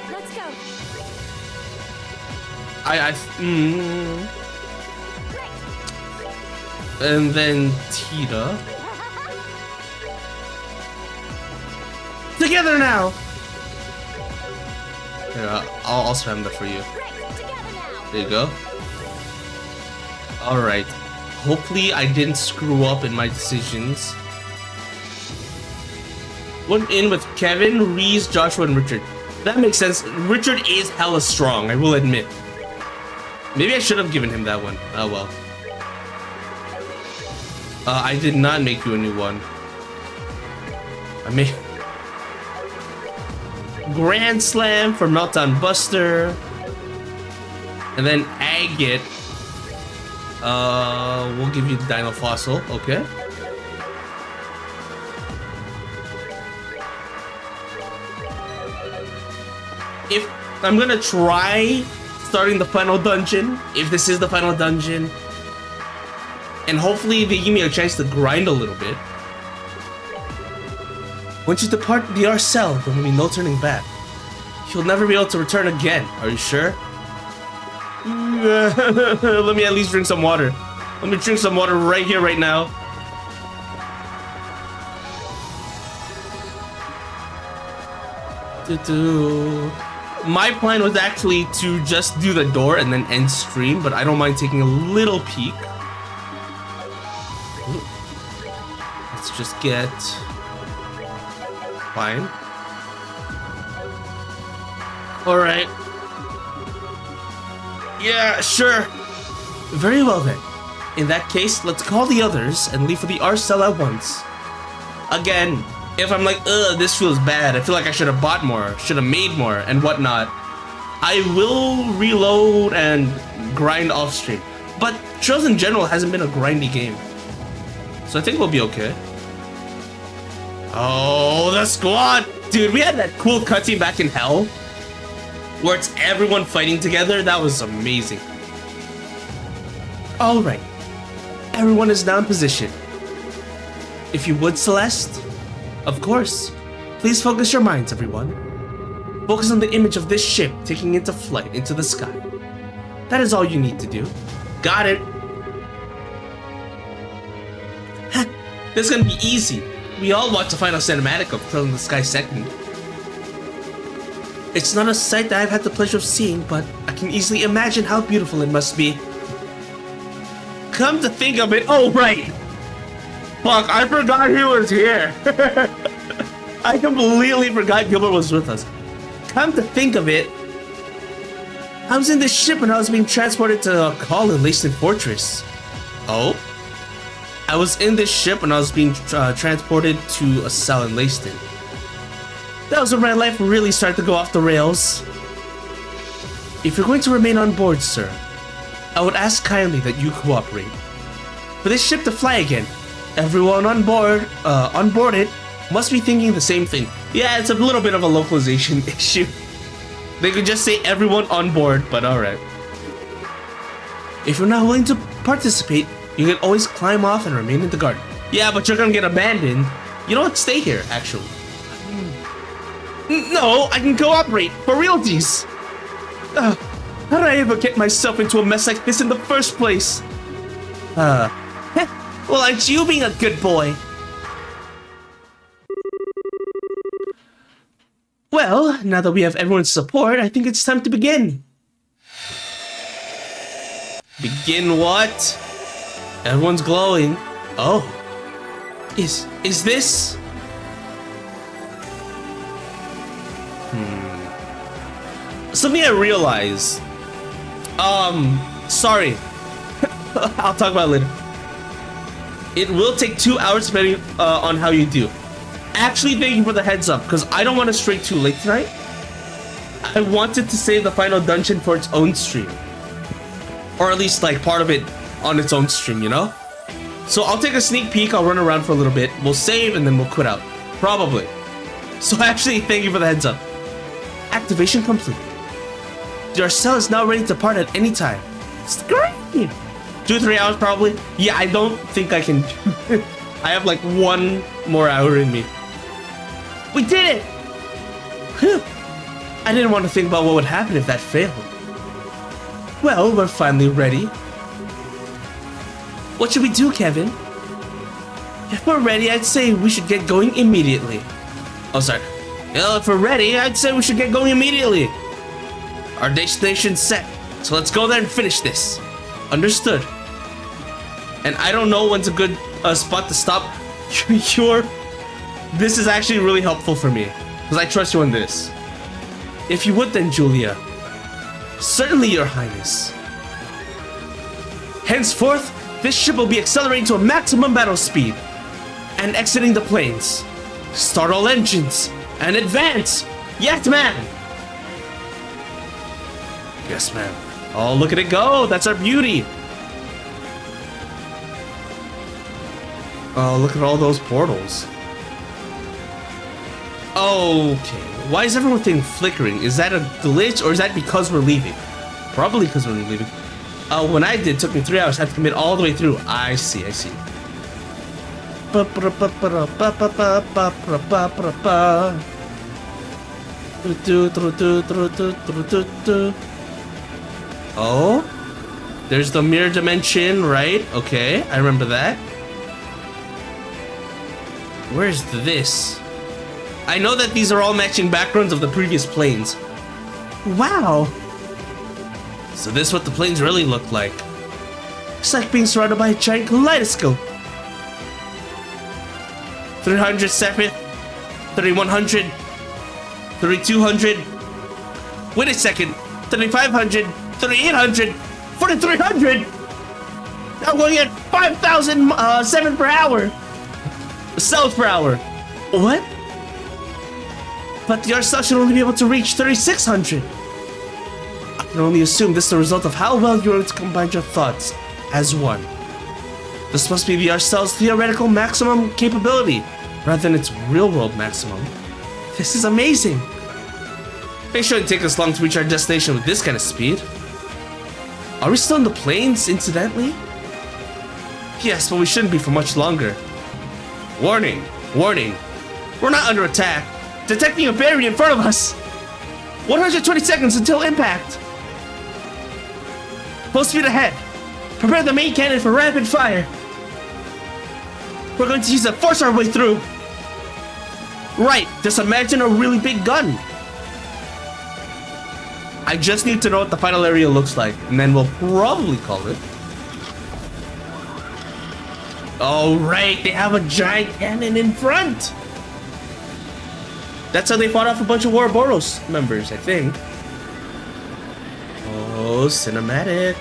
Let's go. And then Tita. Together now! Here, I'll spam that for you. There you go. Alright. Hopefully I didn't screw up in my decisions. Went in with Kevin, Reese, Joshua, and Richard. That makes sense. Richard is hella strong, I will admit. Maybe I should have given him that one. Oh well. I did not make you a new one. I made Grand Slam for Meltdown Buster. And then Agate. We'll give you the Dino Fossil, okay? If I'm gonna try starting the final dungeon, if this is the final dungeon, and hopefully they give me a chance to grind a little bit. Once you depart the Arcel, there will be no turning back. You'll never be able to return again. Are you sure? Let me at least drink some water. Let me drink some water right here, right now. My plan was actually to just do the door and then end stream, but I don't mind taking a little peek. Let's just get... Fine. Alright. Yeah, sure. Very well then. In that case, let's call the others and leave for the Arcel at once. Again, if I'm like, ugh, this feels bad, I feel like I should have bought more, should have made more, and whatnot, I will reload and grind off stream. But Trails in general hasn't been a grindy game. So I think we'll be okay. Oh, the squad! Dude, we had that cool cutscene back in Hell, where it's everyone fighting together. That was amazing. Alright. Everyone is now in position. If you would, Celeste, of course, please focus your minds, everyone. Focus on the image of this ship taking into flight into the sky. That is all you need to do. Got it. This is gonna be easy. We all watched the final cinematic of Trail in the Sky 2nd. It's not a sight that I've had the pleasure of seeing, but I can easily imagine how beautiful it must be. Come to think of it, oh right! Fuck, I forgot he was here. I completely forgot Gilbert was with us. Come to think of it, I was in this ship when I was being transported to a call in Leiston Fortress. Oh? I was in this ship when I was being transported to a cell in Leiston. That was when my life really started to go off the rails. If you're going to remain on board, sir, I would ask kindly that you cooperate. For this ship to fly again, everyone on board it, must be thinking the same thing. Yeah, it's a little bit of a localization issue. They could just say everyone on board, but alright. If you're not willing to participate, you can always climb off and remain in the garden. Yeah, but you're gonna get abandoned. You know what? Stay here, actually. No, I can cooperate, for realties. How did I ever get myself into a mess like this in the first place? Well, aren't you being a good boy? Well, now that we have everyone's support, I think it's time to begin. Begin what? Everyone's glowing. Oh. Is this? Something I realized. Sorry. I'll talk about it later. It will take 2 hours depending on how you do. Actually, thank you for the heads up, because I don't want to stray too late tonight. I wanted to save the final dungeon for its own stream. Or at least, like, part of it on its own stream, you know? So I'll take a sneak peek, I'll run around for a little bit, we'll save, and then we'll quit out. Probably. So actually, thank you for the heads up. Activation complete. Your cell is now ready to depart at any time. It's great! 2-3 hours probably. Yeah, I don't think I can do it. I have like 1 more hour in me. We did it! Whew. I didn't want to think about what would happen if that failed. Well, we're finally ready. What should we do, Kevin? If we're ready, I'd say we should get going immediately. Oh, sorry. Well, if we're ready, I'd say we should get going immediately. Our destination's set, so let's go there and finish this. Understood. And I don't know when's a good spot to stop. This is actually really helpful for me, because I trust you on this. If you would then, Julia. Certainly, Your Highness. Henceforth, this ship will be accelerating to a maximum battle speed and exiting the planes. Start all engines and advance. Yes, ma'am. Yes, ma'am. Oh, look at it go. That's our beauty. Oh, look at all those portals. Okay. Why is everything flickering? Is that a glitch or is that because we're leaving? Probably because we're leaving. When I did, it took me 3 hours. I had to commit all the way through. I see. Oh, there's the mirror dimension, right? Okay, I remember that. Where's this? I know that these are all matching backgrounds of the previous planes. Wow. So this is what the planes really look like. It's like being surrounded by a giant kaleidoscope. 300 Sepith, 3100, 3200. Wait a second, 3500, 3800, 4300. Now going at 5,007 per hour. Cells per hour. What? But your cell should only be able to reach 3600. I can only assume this is the result of how well you're able to combine your thoughts as one. This must be VR cell's theoretical maximum capability, rather than its real-world maximum. This is amazing. It shouldn't take us long to reach our destination with this kind of speed. Are we still in the planes, incidentally? Yes, but we shouldn't be for much longer. Warning, warning. We're not under attack. Detecting a barrier in front of us. 120 seconds until impact. Full speed ahead. Prepare the main cannon for rapid fire. We're going to use it to force our way through. Right, just imagine a really big gun. I just need to know what the final area looks like, and then we'll probably call it. Oh, right, they have a giant cannon in front. That's how they fought off a bunch of Ouroboros members, I think. Oh, cinematic.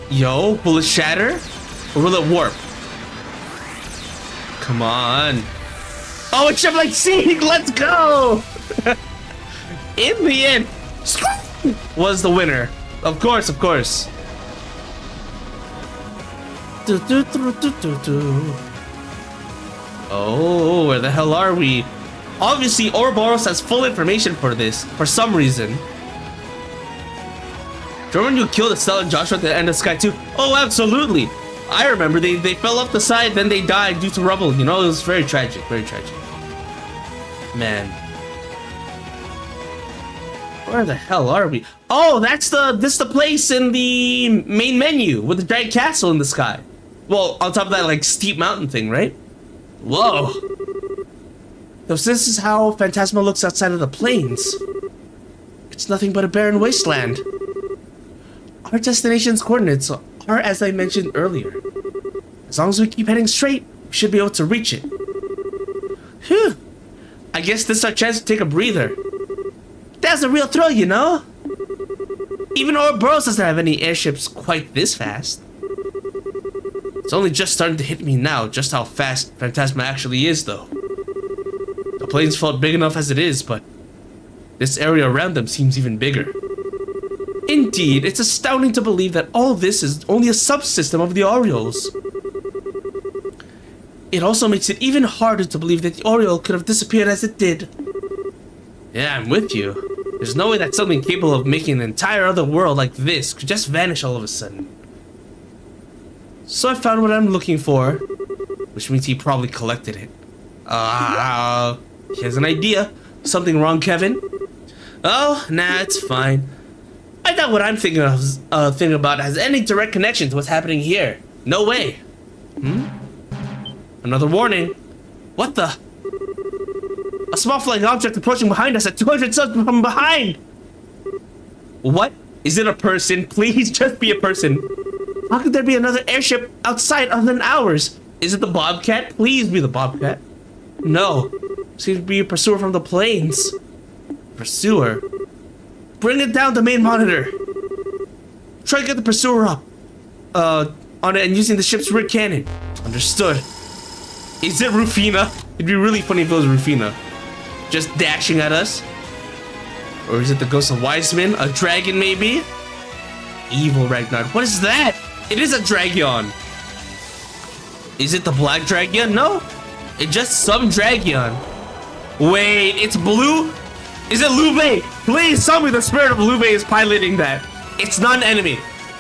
Yo, will it shatter? Or will it warp? Come on. Oh, it's just like seeing. Let's go. In the end, was the winner. Of course, of course. Oh, where the hell are we? Obviously, Ouroboros has full information for this, for some reason. Do you remember when you killed Estelle and Joshua at the end of Sky 2? Oh, absolutely. I remember they fell off the side, then they died due to rubble. You know, it was very tragic, very tragic. Man. Where the hell are we? Oh, this is the place in the main menu with the giant castle in the sky. Well, on top of that, like, steep mountain thing, right? Whoa. So this is how Phantasma looks outside of the plains. It's nothing but a barren wasteland. Our destination's coordinates are as I mentioned earlier. As long as we keep heading straight, we should be able to reach it. Phew. I guess this is our chance to take a breather. That's a real thrill, you know? Even Ouroboros doesn't have any airships quite this fast. It's only just starting to hit me now just how fast Phantasma actually is, though. The plains felt big enough as it is, but this area around them seems even bigger. Indeed, it's astounding to believe that all this is only a subsystem of the Orioles. It also makes it even harder to believe that the Oriole could have disappeared as it did. Yeah, I'm with you. There's no way that something capable of making an entire other world like this could just vanish all of a sudden. So I found what I'm looking for, which means he probably collected it. He has an idea. Something wrong, Kevin? Oh, nah, it's fine. I doubt what I'm thinking about has any direct connection to what's happening here. No way. Another warning. What the? A small flying object approaching behind us at 200 subs from behind. What? Is it a person? Please just be a person. How could there be another airship outside other than ours? Is it the Bobcat? Please be the Bobcat. No. Seems to be a pursuer from the plains. Pursuer? Bring it down the main monitor. Try to get the pursuer up. On it and using the ship's rear cannon. Understood. Is it Rufina? It'd be really funny if it was Rufina. Just dashing at us. Or is it the Ghost of Wiseman? A dragon, maybe? Evil Ragnar. What is that? It is a Dragon. Is it the Black Dragon? No. It's just some Dragon. Wait, it's blue? Is it Lube? Please tell me the spirit of Lube is piloting that. It's not an enemy.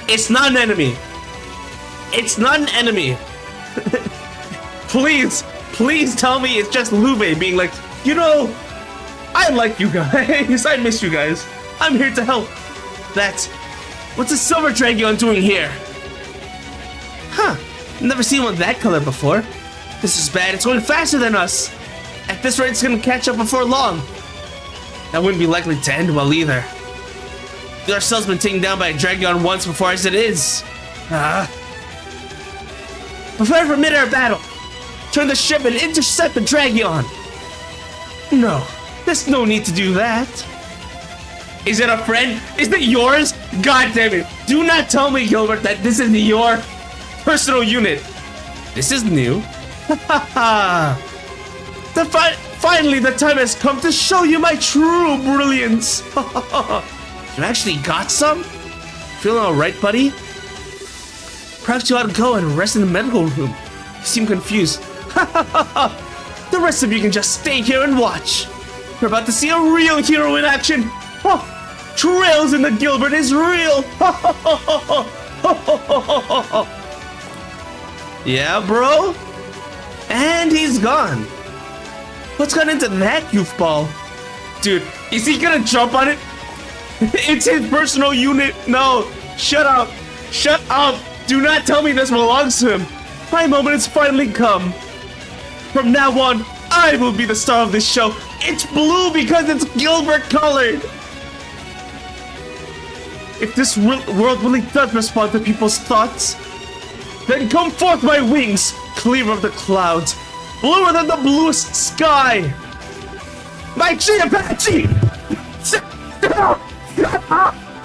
It's not an enemy. It's not an enemy. Please tell me it's just Lube being like, you know, I like you guys. I miss you guys. I'm here to help. What's a silver dragon doing here? Huh, never seen one that color before. This is bad. It's going faster than us. At this rate, it's gonna catch up before long. That wouldn't be likely to end well either. The ourselves been taken down by a dragon once before as it is. Prepare for mid-air battle. Turn the ship and intercept the dragon. No, there's no need to do that. Is it a friend? Is it yours? God damn it. Do not tell me, Gilbert, that this is your personal unit. This is new. Finally, the time has come to show you my true brilliance. You actually got some? Feeling alright, buddy? Perhaps you ought to go and rest in the medical room. You seem confused. The rest of you can just stay here and watch. We're about to see a real hero in action. trails in the Gilbert is real. Yeah, bro. And he's gone. What's gone into that goofball? Dude, is he gonna jump on it? It's his personal unit. No, shut up. Shut up. Do not tell me this belongs to him. My moment has finally come. From now on, I will be the star of this show. It's blue because it's Gilbert colored. If this world really does respond to people's thoughts, then come forth my wings, clear of the clouds, bluer than the bluest sky. My Apache! Stop!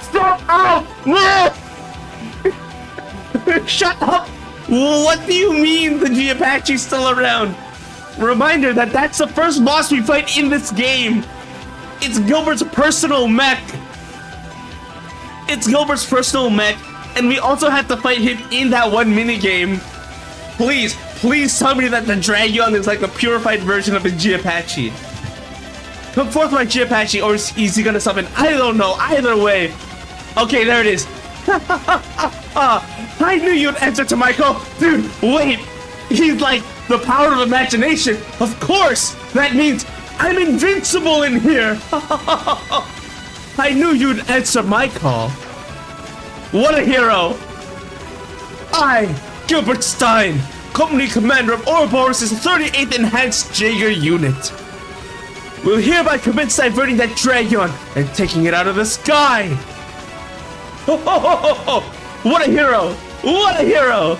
Stop! Shut up! What do you mean the Apache's still around? Reminder that that's the first boss we fight in this game. It's Gilbert's personal mech. It's Gilbert's personal mech, and we also have to fight him in that one minigame. Please tell me that the Dragon is like a purified version of his Apache. Come forth, my Apache, or is he gonna summon? I don't know. Either way. Okay, there it is. I knew you'd answer to my call. Dude, wait. He's like the power of imagination. Of course. That means I'm invincible in here. I knew you'd answer my call. What a hero. I, Gilbert Stein, Company Commander of Ouroboros' 38th Enhanced Jaeger Unit, will hereby commence diverting that Dragon and taking it out of the sky. What a hero! What a hero!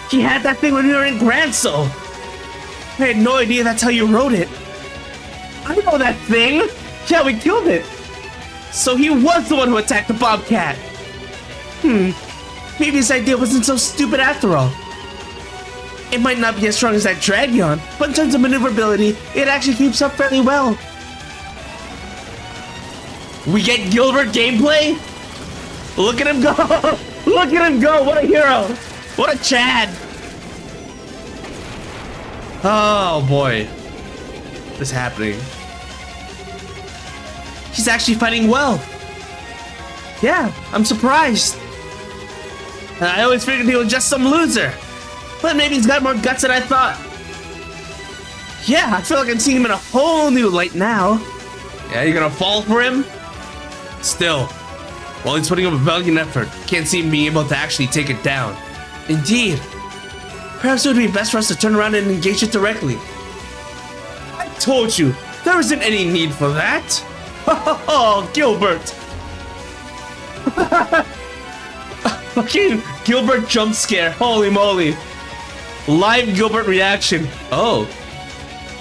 He had that thing when we were in Granso. I had no idea that's how you wrote it. I know that thing! Yeah, we killed it! So he was the one who attacked the Bobcat! Maybe his idea wasn't so stupid after all. It might not be as strong as that Dragon, but in terms of maneuverability, it actually keeps up fairly well. We get Gilbert gameplay? Look at him go! Look at him go! What a hero! What a Chad! Oh boy. What's happening? He's actually fighting well. Yeah, I'm surprised. I always figured he was just some loser. But maybe he's got more guts than I thought. Yeah, I feel like I'm seeing him in a whole new light now. Yeah, you're gonna fall for him? Still, while he's putting up a valiant effort, can't see him being able to actually take it down. Indeed. Perhaps it would be best for us to turn around and engage it directly. I told you, there isn't any need for that. Oh, Gilbert. Fucking Gilbert jump scare. Holy moly. Live Gilbert reaction. Oh.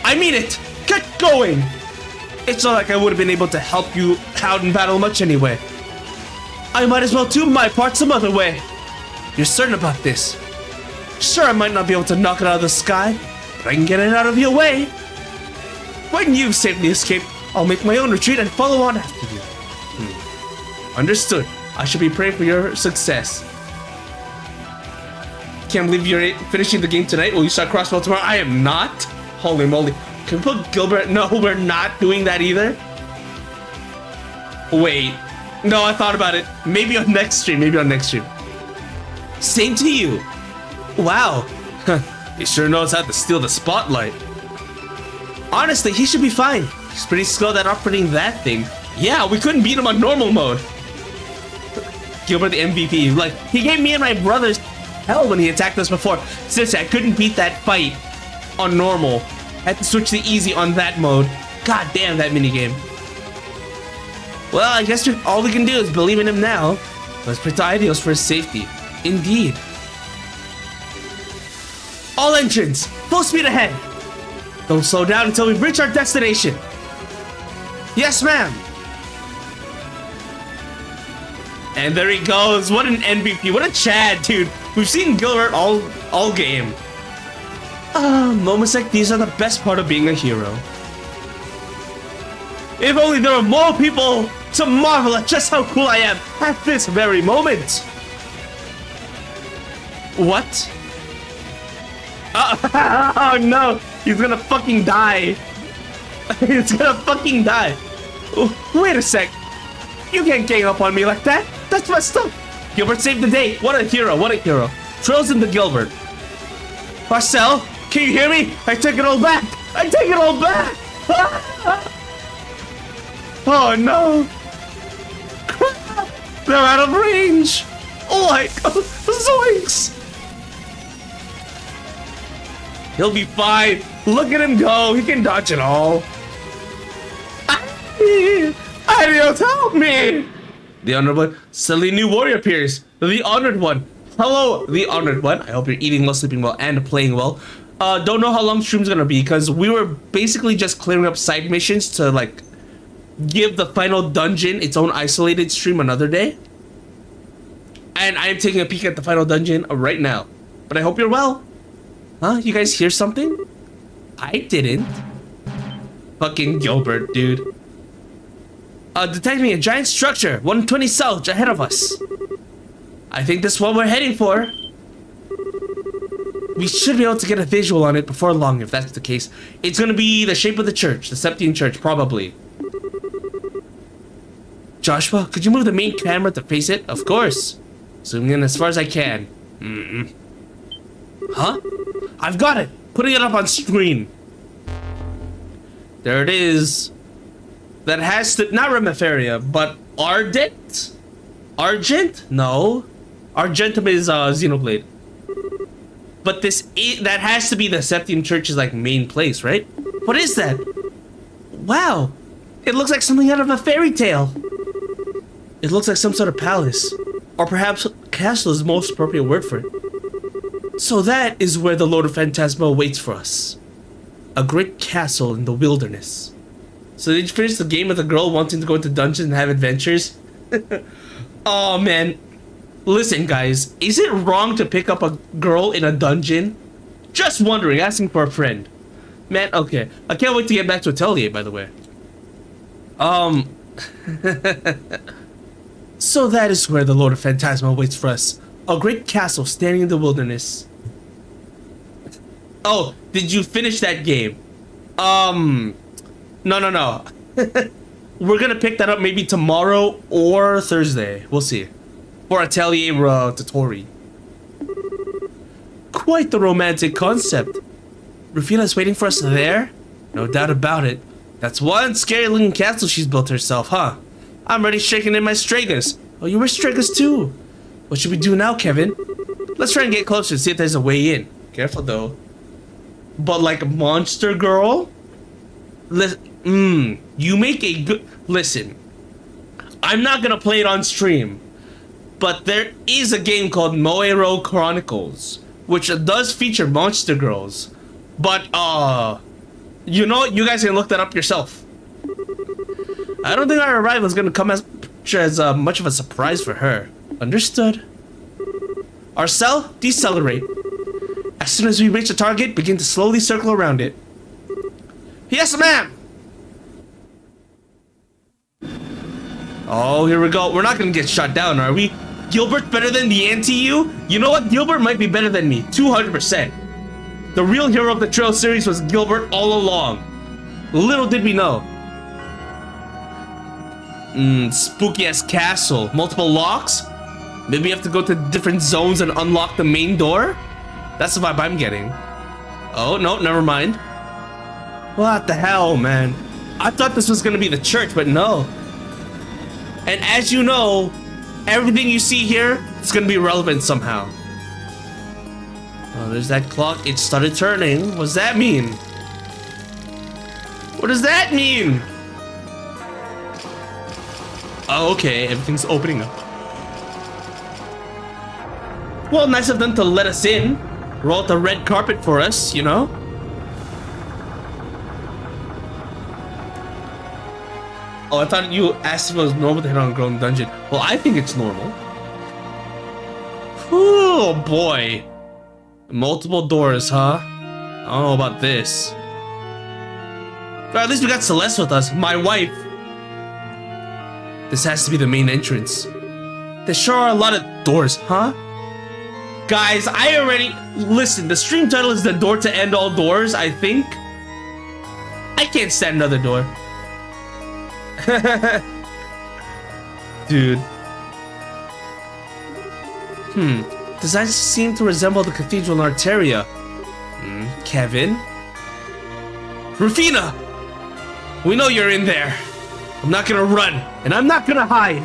I mean it. Get going. It's not like I would have been able to help you out in battle much anyway. I might as well do my part some other way. You're certain about this? Sure, I might not be able to knock it out of the sky, but I can get it out of your way. When you've safely escaped, I'll make my own retreat and follow on after you. Understood. I should be praying for your success. Can't believe you're finishing the game tonight. Will you start Crossbow tomorrow? I am not. Holy moly. Can we put Gilbert? No, we're not doing that either. Wait. No, I thought about it. Maybe on next stream. Same to you. Wow. He sure knows how to steal the spotlight. Honestly, he should be fine. He's pretty skilled at operating that thing. Yeah, we couldn't beat him on normal mode. Gilbert the MVP. Like, he gave me and my brothers hell when he attacked us before. Seriously, I couldn't beat that fight on normal. I had to switch to easy on that mode. God damn that minigame. Well, I guess all we can do is believe in him now. Let's pray to Ideals for his safety. Indeed. All engines, full speed ahead. Don't slow down until we reach our destination. Yes, ma'am. And there he goes. What an MVP. What a Chad, dude. We've seen Gilbert all game. Moments like these are the best part of being a hero. If only there were more people to marvel at just how cool I am at this very moment. What? Oh no, he's gonna fucking die. He's gonna fucking die. Oh, wait a sec. You can't gang up on me like that. That's messed up. Gilbert saved the day. What a hero. What a hero. Trails into Gilbert. Marcel, can you hear me? I take it all back. I take it all back. Oh no. Crap. They're out of range. Oh my god. Zoinks. He'll be fine. Look at him go. He can dodge it all. Adios, help me! The honored one. Suddenly, new warrior appears. The honored one. Hello, the honored one. I hope you're eating well, sleeping well, and playing well. Don't know how long stream's gonna be because we were basically just clearing up side missions to like give the final dungeon its own isolated stream another day. And I am taking a peek at the final dungeon right now. But I hope you're well. Huh? You guys hear something? I didn't. Fucking Gilbert, dude. Detecting a giant structure, 120 south ahead of us. I think that's what we're heading for. We should be able to get a visual on it before long, if that's the case. It's gonna be the shape of the church, the Septine Church, probably. Joshua, could you move the main camera to face it? Of course. Zooming in as far as I can. Huh? I've got it! Putting it up on screen. There it is. That has to, not Remiferia, but Ardent? Argent? No. Argentum is Xenoblade. But that has to be the Septime Church's like main place, right? What is that? Wow. It looks like something out of a fairy tale. It looks like some sort of palace. Or perhaps castle is the most appropriate word for it. So that is where the Lord of Phantasma waits for us. A great castle in the wilderness. So did you finish the game with a girl wanting to go into dungeons and have adventures? Oh man. Listen guys, is it wrong to pick up a girl in a dungeon? Just wondering, asking for a friend. Man, okay. I can't wait to get back to Atelier, by the way. So that is where the Lord of Phantasma waits for us. A great castle standing in the wilderness. Oh, did you finish that game? No. We're gonna pick that up maybe tomorrow or Thursday. We'll see. For Atelier Totori. Quite the romantic concept. Rufina's waiting for us there? No doubt about it. That's one scary looking castle she's built herself, huh? I'm already shaking in my Stragas. Oh, you wear Stragas too? What should we do now, Kevin? Let's try and get closer and see if there's a way in. Careful though. But like a monster girl? You make a good... Listen. I'm not gonna play it on stream. But there is a game called Moero Chronicles, which does feature monster girls. But, you know, you guys can look that up yourself. I don't think our arrival is gonna come as much of a surprise for her. Understood. Arcel, decelerate. As soon as we reach the target, begin to slowly circle around it. Yes, ma'am! Oh, here we go. We're not gonna get shot down, are we? Gilbert better than TheAntiYuu? You know what? Gilbert might be better than me. 200%. The real hero of the Trail series was Gilbert all along. Little did we know. Spooky ass castle. Multiple locks? Maybe you have to go to different zones and unlock the main door? That's the vibe I'm getting. Oh, no, never mind. What the hell, man? I thought this was gonna be the church, but no. And as you know, everything you see here is gonna be relevant somehow. Oh, there's that clock. It started turning. What does that mean? What does that mean? Oh, okay. Everything's opening up. Well, nice of them to let us in. Roll out the red carpet for us, you know? Oh, I thought you asked if it was normal to hit on a girl in dungeon. Well, I think it's normal. Oh boy. Multiple doors, huh? I don't know about this. But at least we got Celeste with us, my wife. This has to be the main entrance. There sure are a lot of doors, huh? Guys, I already... Listen, the stream title is The Door to End All Doors, I think. I can't stand another door. Dude. Designs seem to resemble the cathedral in Arteria. Kevin? Rufina! We know you're in there. I'm not gonna run, and I'm not gonna hide.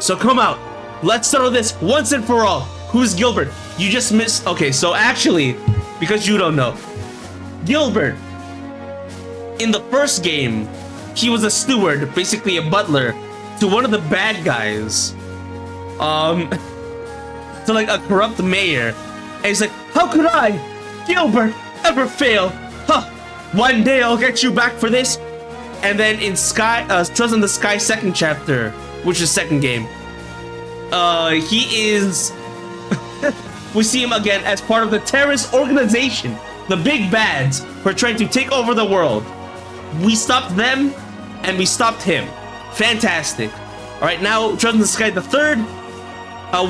So come out. Let's settle this once and for all. Who's Gilbert? You just missed. Okay, so actually, because you don't know, Gilbert, in the first game, he was a steward, basically a butler, to one of the bad guys. To like a corrupt mayor. And he's like, how could I, Gilbert, ever fail? Huh, one day I'll get you back for this. And then in Trust in the Sky second chapter, which is second game, he is, we see him again as part of the terrorist organization, the big bads, who are trying to take over the world. We stopped them, and we stopped him. Fantastic. All right, now Trust in the Sky the third,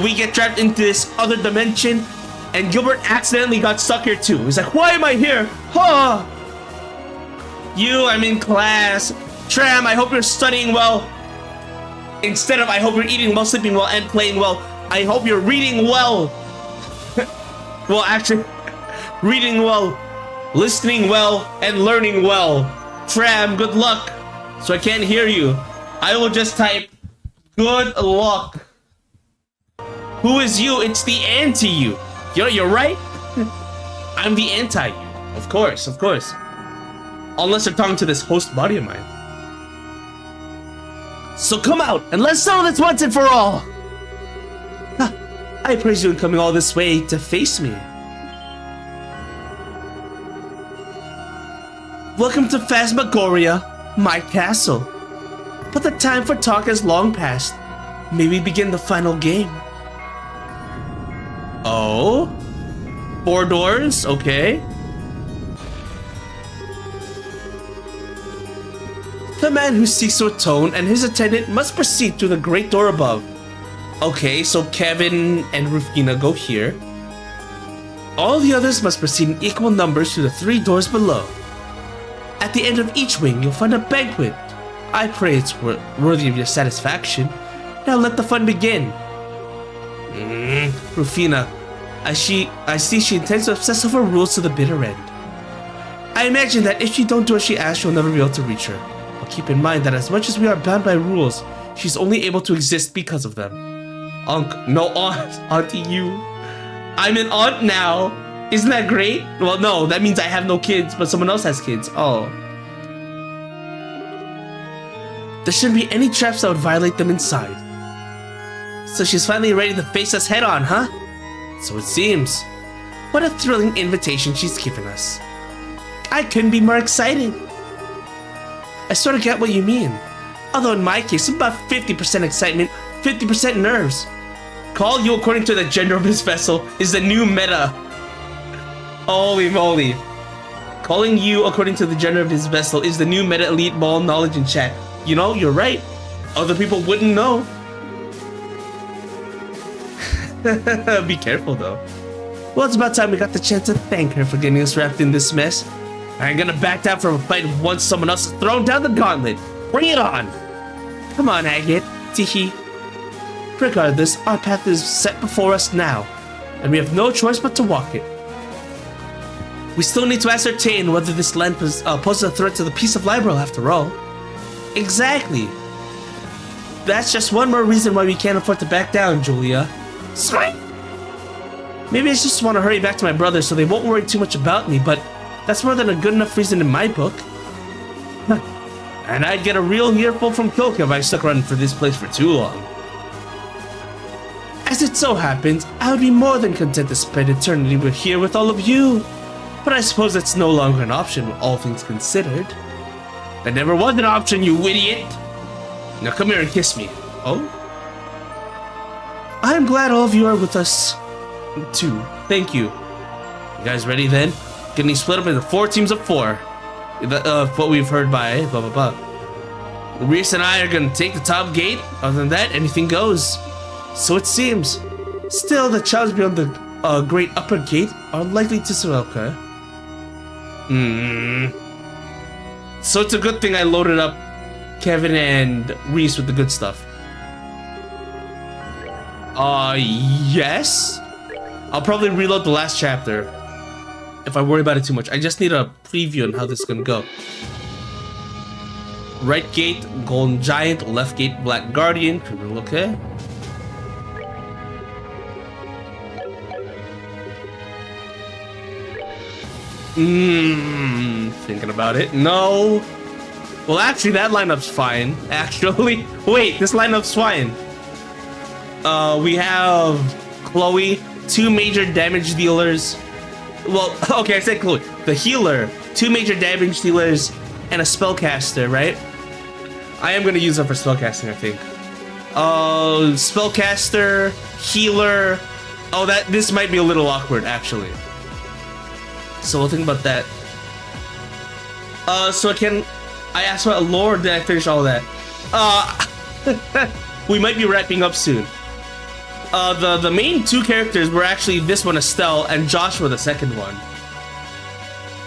we get trapped into this other dimension, and Gilbert accidentally got stuck here too. He's like, why am I here? Huh? I'm in class. Tram, I hope you're studying well. Instead of I hope you're eating well, sleeping well, and playing well, I hope you're reading well. Well, actually, reading well, listening well, and learning well. Tram, good luck. So I can't hear you. I will just type, good luck. Who is you? It's the anti-you. You're right. I'm the anti-you. Of course, of course. Unless they're talking to this host body of mine. So come out and let's settle this once and for all. I praise you in coming all this way to face me. Welcome to Phasmagoria, my castle. But the time for talk has long passed. May we begin the final game? Oh? 4 doors? Okay. The man who seeks to atone and his attendant must proceed through the great door above. Okay, so Kevin and Rufina go here. All the others must proceed in equal numbers through the 3 doors below. At the end of each wing, you'll find a banquet. I pray it's worthy of your satisfaction. Now let the fun begin. Rufina, I see she intends to obsess over rules to the bitter end. I imagine that if you don't do as she asks, you'll never be able to reach her. But keep in mind that as much as we are bound by rules, she's only able to exist because of them. Auntie you. I'm an aunt now. Isn't that great? Well, no, that means I have no kids, but someone else has kids. Oh. There shouldn't be any traps that would violate them inside. So she's finally ready to face us head on, huh? So it seems. What a thrilling invitation she's given us. I couldn't be more excited. I sort of get what you mean. Although in my case, I'm about 50% excitement, 50% nerves. Call you according to the gender of his vessel is the new meta. Holy moly. Calling you according to the gender of his vessel is the new meta elite ball knowledge in chat. You know, you're right. Other people wouldn't know. Be careful though. Well, it's about time we got the chance to thank her for getting us wrapped in this mess. I ain't gonna back down from a fight once someone else has thrown down the gauntlet. Bring it on! Come on, Agate. Teehee. Regardless, our path is set before us now, and we have no choice but to walk it. We still need to ascertain whether this land poses a threat to the peace of Liberal after all. Exactly. That's just one more reason why we can't afford to back down, Julia. Sweet. Maybe I just want to hurry back to my brothers so they won't worry too much about me, but that's more than a good enough reason in my book. And I'd get a real earful from Kilka if I stuck around for this place for too long. As it so happens, I would be more than content to spend eternity here with all of you. But I suppose that's no longer an option, all things considered. That never was an option, you idiot! Now come here and kiss me. Oh? I'm glad all of you are with us, too. Thank you. You guys ready then? Getting split up into 4 teams of 4. What we've heard by blah blah blah. Reese and I are gonna take the top gate. Other than that, anything goes. So it seems. Still, the challenges beyond the great upper gate are likely to survive. Okay. So it's a good thing I loaded up Kevin and Reese with the good stuff. Yes. I'll probably reload the last chapter if I worry about it too much. I just need a preview on how this is gonna go. Right gate, Golden Giant. Left gate, Black Guardian. Criminal, okay. Thinking about it. No. Well, actually, that lineup's fine. Actually, wait, this lineup's fine. We have Chloe, 2 major damage dealers. Well, okay, I said Chloe. The healer, 2 major damage dealers, and a spellcaster, right? I am gonna use her for spellcasting, I think. Spellcaster, healer. Oh, this might be a little awkward, actually. So we'll think about that. So I asked about lore, did I finish all that? We might be wrapping up soon. The main 2 characters were actually this one, Estelle, and Joshua, the second one.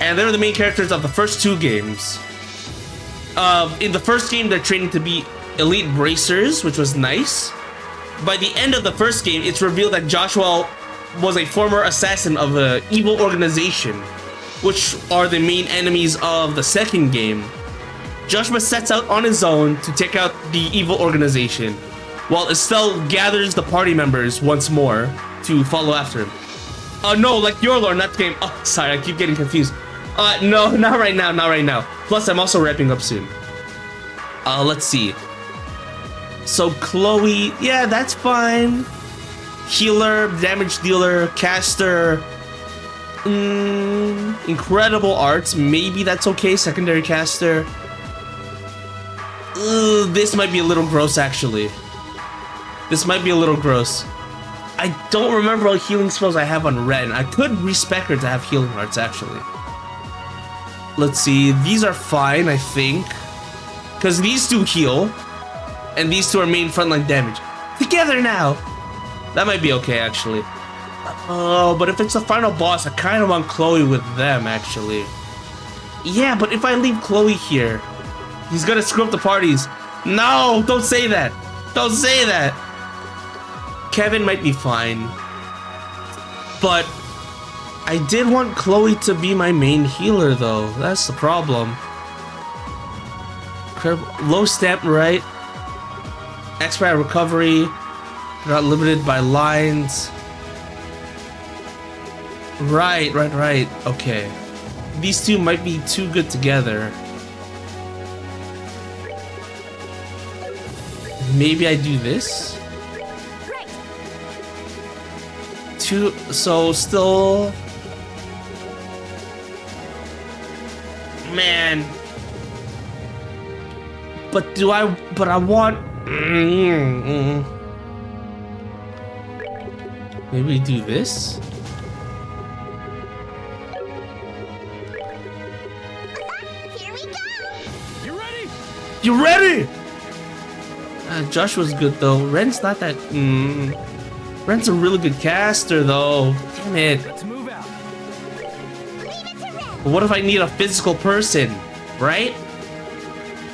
And they're the main characters of the first 2 games. In the first game, they're training to be elite bracers, which was nice. By the end of the first game, it's revealed that Joshua was a former assassin of an evil organization, which are the main enemies of the second game. Joshua sets out on his own to take out the evil organization, while Estelle gathers the party members once more to follow after him. No, like your lore, not the game. Oh, sorry, I keep getting confused. No, not right now, not right now. Plus, I'm also wrapping up soon. Let's see. So, Chloe, yeah, that's fine. Healer, damage dealer, caster. Incredible arts, maybe that's okay. Secondary caster. This might be a little gross, actually. This might be a little gross. I don't remember what healing spells I have on Ren. I could respec her to have healing arts, actually. Let's see. These are fine, I think. Because these 2 heal. And these 2 are main frontline damage. Together now! That might be okay, actually. Oh, but if it's the final boss, I kind of want Chloe with them, actually. Yeah, but if I leave Chloe here, he's gonna screw up the parties. No, don't say that. Don't say that. Kevin might be fine. But I did want Chloe to be my main healer, though. That's the problem. Low stamp, right? Expert recovery. Not limited by lines. Right. Okay. These 2 might be too good together. Maybe I do this? 2, so still... Man. But I want... Maybe do this? Here we go! You ready? You ready? Joshua's good though. Ren's not that. Ren's a really good caster though. Damn it. Let's move out. But what if I need a physical person, right?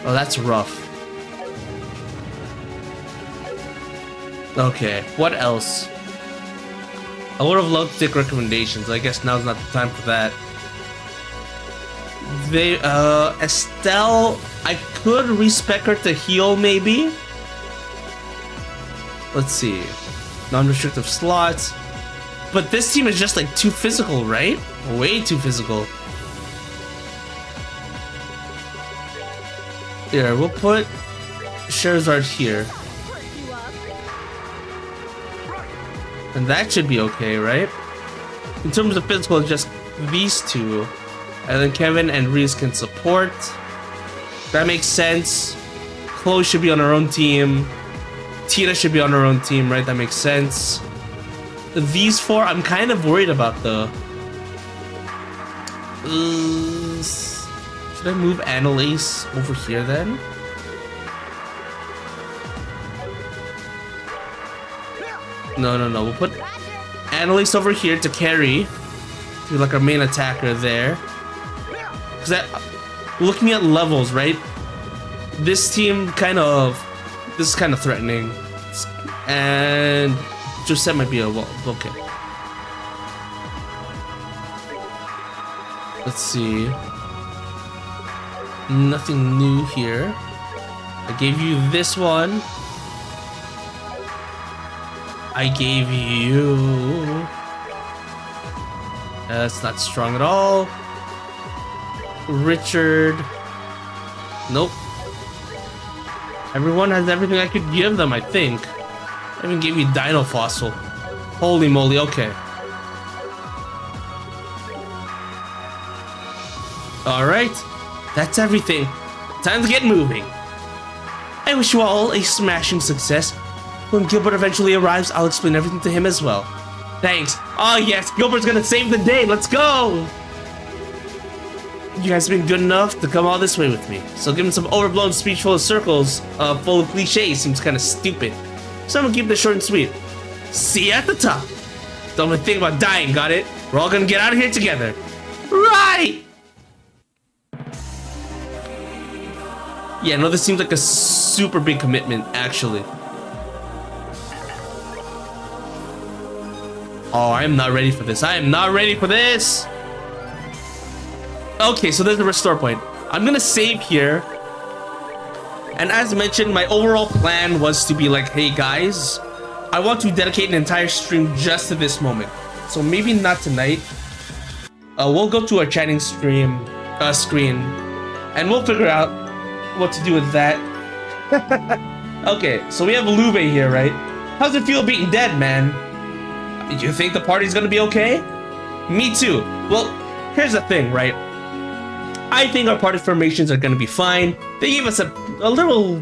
Oh, that's rough. Okay, what else? I would have loved to take recommendations. I guess now's not the time for that. Estelle, I could respec her to heal, maybe? Let's see. Non-restrictive slots. But this team is just like too physical, right? Way too physical. Here, we'll put Sherazard here. And that should be okay, right? In terms of physical, it's just these 2. And then Kevin and Reese can support. That makes sense. Chloe should be on her own team. Tina should be on her own team, right? That makes sense. These 4, I'm kind of worried about though. Should I move Annalise over here then? No. We'll put Annalise over here to carry. To like our main attacker there. Because looking at levels, right? This team this is kind of threatening. And Josette might be a well, okay. Let's see. Nothing new here. I gave you this one. I gave you... That's not strong at all. Richard. Nope. Everyone has everything I could give them, I think. I even gave you Dino Fossil. Holy moly, okay. Alright. That's everything. Time to get moving. I wish you all a smashing success. When Gilbert eventually arrives, I'll explain everything to him as well. Thanks. Oh yes, Gilbert's gonna save the day. Let's go! You guys have been good enough to come all this way with me. So giving some overblown speech full of circles, full of cliches seems kind of stupid. So I'm gonna keep this short and sweet. See you at the top. Don't even think about dying, got it? We're all gonna get out of here together. Right! Yeah, no, this seems like a super big commitment, actually. Oh, I am not ready for this. I am not ready for this! Okay, so there's the restore point. I'm gonna save here. And as mentioned, my overall plan was to be like, hey guys, I want to dedicate an entire stream just to this moment. So maybe not tonight. We'll go to our chatting screen, and we'll figure out what to do with that. Okay, so we have Lube here, right? How's it feel being dead, man? You think the party's gonna be okay? Me too. Well, here's the thing, right? I think our party formations are gonna be fine. They gave us a little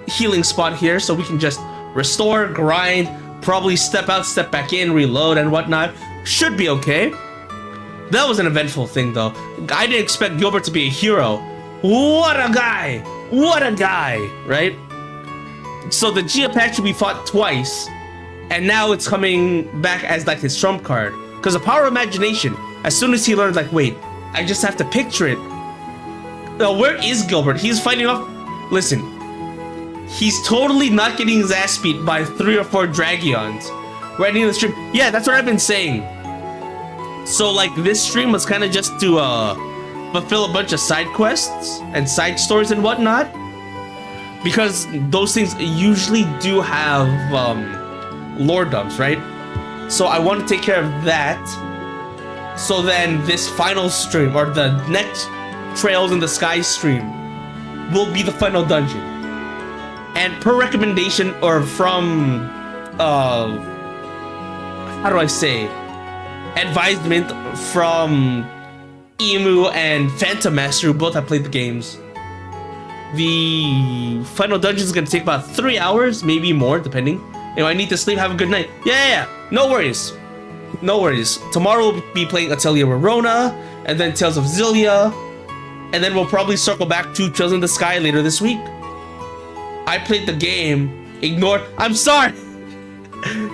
healing spot here, so we can just restore, grind, probably step out, step back in, reload, and whatnot. Should be okay. That was an eventful thing, though. I didn't expect Gilbert to be a hero. What a guy! What a guy, right? So the Geopath should be fought twice, and now it's coming back as like his trump card. Because the power of imagination, as soon as he learns, like, wait, I just have to picture it. Where is Gilbert? He's fighting off... Listen, he's totally not getting his ass beat by 3 or 4 Dragions. We're ending the stream. Yeah, that's what I've been saying. So, like, this stream was kind of just to fulfill a bunch of side quests and side stories and whatnot. Because those things usually do have lore dumps, right? So I want to take care of that. So then this final stream, or the next Trails in the Sky stream, will be the final dungeon. And per recommendation, or from, how do I say, advisement from TheAntiYuu and Phantom Master, who both have played the games, the final dungeon is gonna take about 3 hours, maybe more, depending. You know, I need to sleep, have a good night. Yeah, no worries. No worries. Tomorrow we'll be playing Atelier Rorona, and then Tales of Xillia, and then we'll probably circle back to Trails in the Sky later this week. I played the game, ignored. I'm sorry!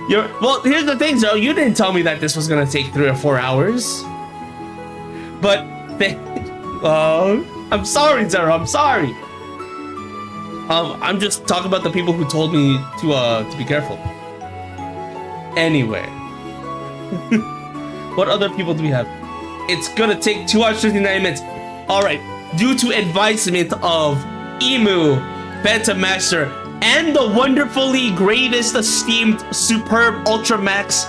Well, here's the thing, Zero. You didn't tell me that this was gonna take 3 or 4 hours. But, I'm sorry, Zero, I'm sorry. I'm just talking about the people who told me to be careful. Anyway. What other people do we have? It's gonna take 2 hours 59 minutes. Alright, due to advisement of Emu, Phantom Master, and the wonderfully greatest esteemed superb Ultramax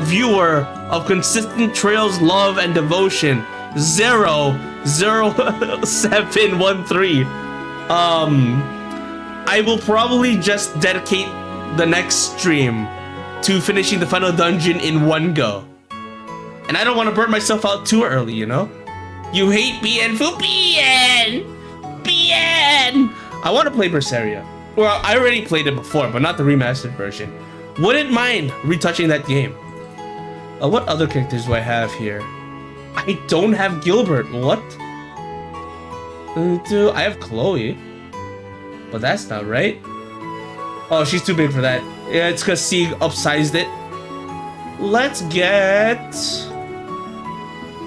viewer of consistent Trails love and devotion, 00713. I will probably just dedicate the next stream to finishing the final dungeon in one go. And I don't want to burn myself out too early, you know? You hate BN for BN! BN! I want to play Berseria. Well, I already played it before, but not the remastered version. Wouldn't mind retouching that game. What other characters do I have here? I don't have Gilbert. What? I have Chloe. But that's not right. Oh, she's too big for that. Yeah, it's because C upsized it. Let's get...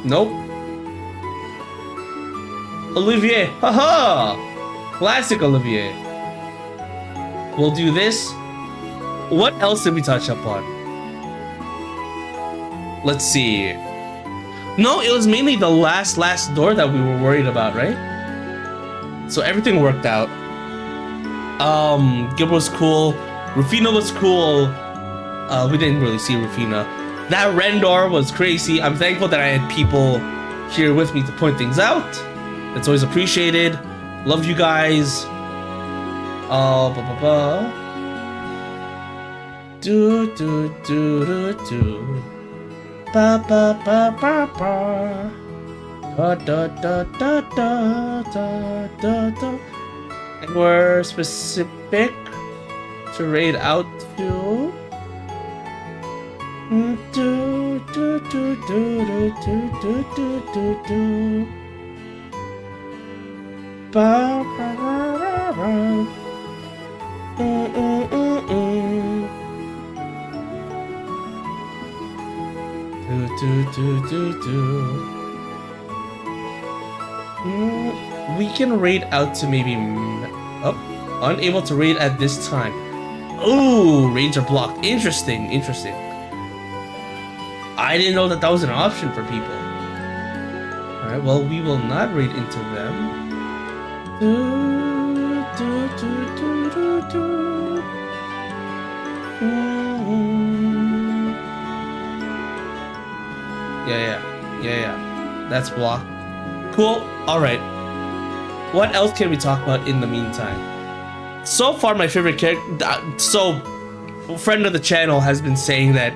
Nope. Olivier. Haha! Classic Olivier. We'll do this. What else did we touch upon? Let's see. No, it was mainly the last door that we were worried about, right? So everything worked out. Gil was cool. Rufina was cool. We didn't really see Rufina. That Rendor was crazy. I'm thankful that I had people here with me to point things out. It's always appreciated. Love you guys. Do do do do do. Ba ba ba ba ba. Da da da da da da da da. And we're specific to raid out to. Do do do do do do do do do do. Ba ba ba ba. We can raid out to maybe unable to raid at this time. Oh, raids are blocked. Interesting. I didn't know that was an option for people. Alright, well, we will not raid into them. Yeah. That's blocked. Cool. Alright. What else can we talk about in the meantime? So far, my favorite character... So, a friend of the channel has been saying that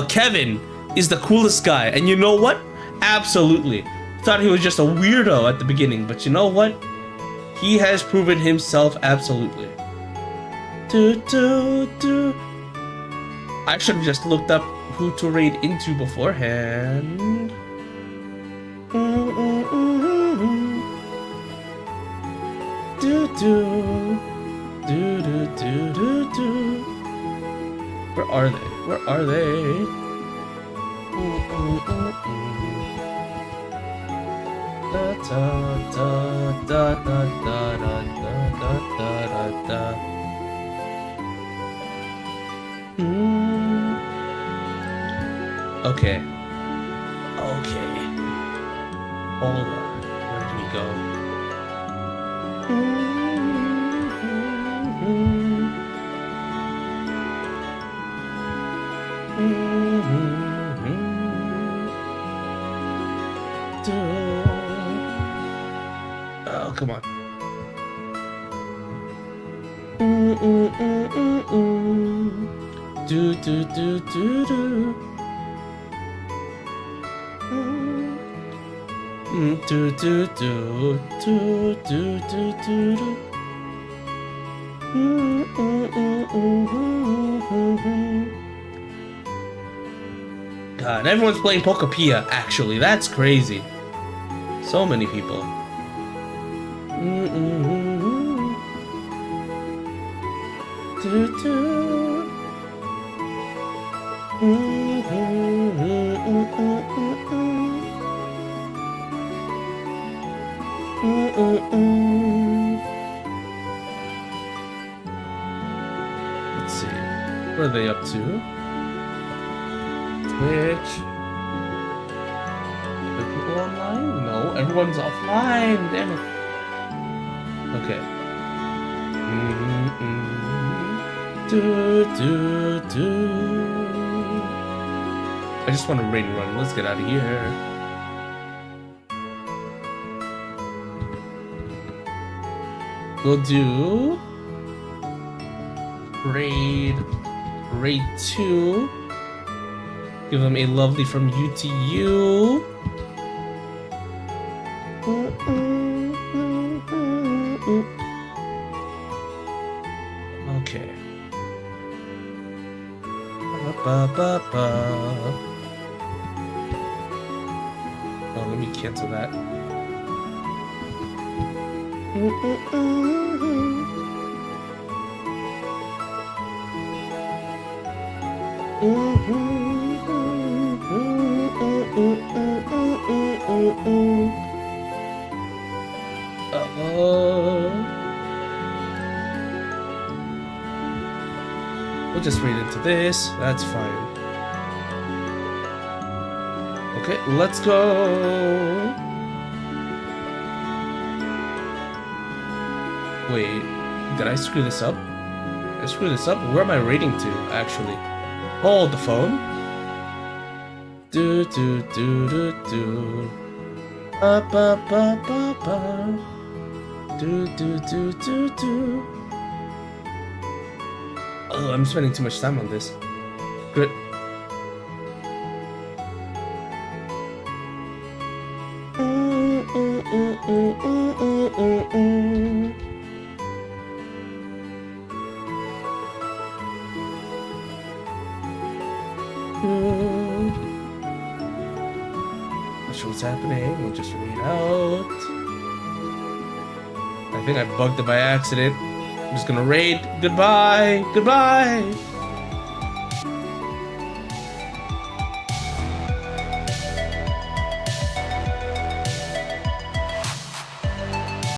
Kevin is the coolest guy. And you know what? Absolutely. Thought he was just a weirdo at the beginning. But you know what? He has proven himself absolutely. I should have just looked up who to raid into beforehand. Where are they? Where are they? Okay. Hold on. Where did we go? Oh, come on. Do do do do do. Do do do do do do do. God, everyone's playing Pokepia, actually. That's crazy. So many people. Let's see. What are they up to? Twitch. Are people online? No, everyone's offline. Damn it. Okay. I just want to raid and run. Let's get out of here. We'll do raid 2. Give them a lovely from TheAntiYuu. Okay. Oh, let me cancel that. We'll just read into this. That's fine. Okay, let's go. Wait, did I screw this up? Did I screw this up? Where am I reading to, actually? Hold the phone. Do do do do do. Ba ba ba ba ba. Do do do do do. Oh, I'm spending too much time on this. Good. Not sure what's happening. We'll just read out. I think I bugged it by accident. I'm just gonna raid. Goodbye. Goodbye.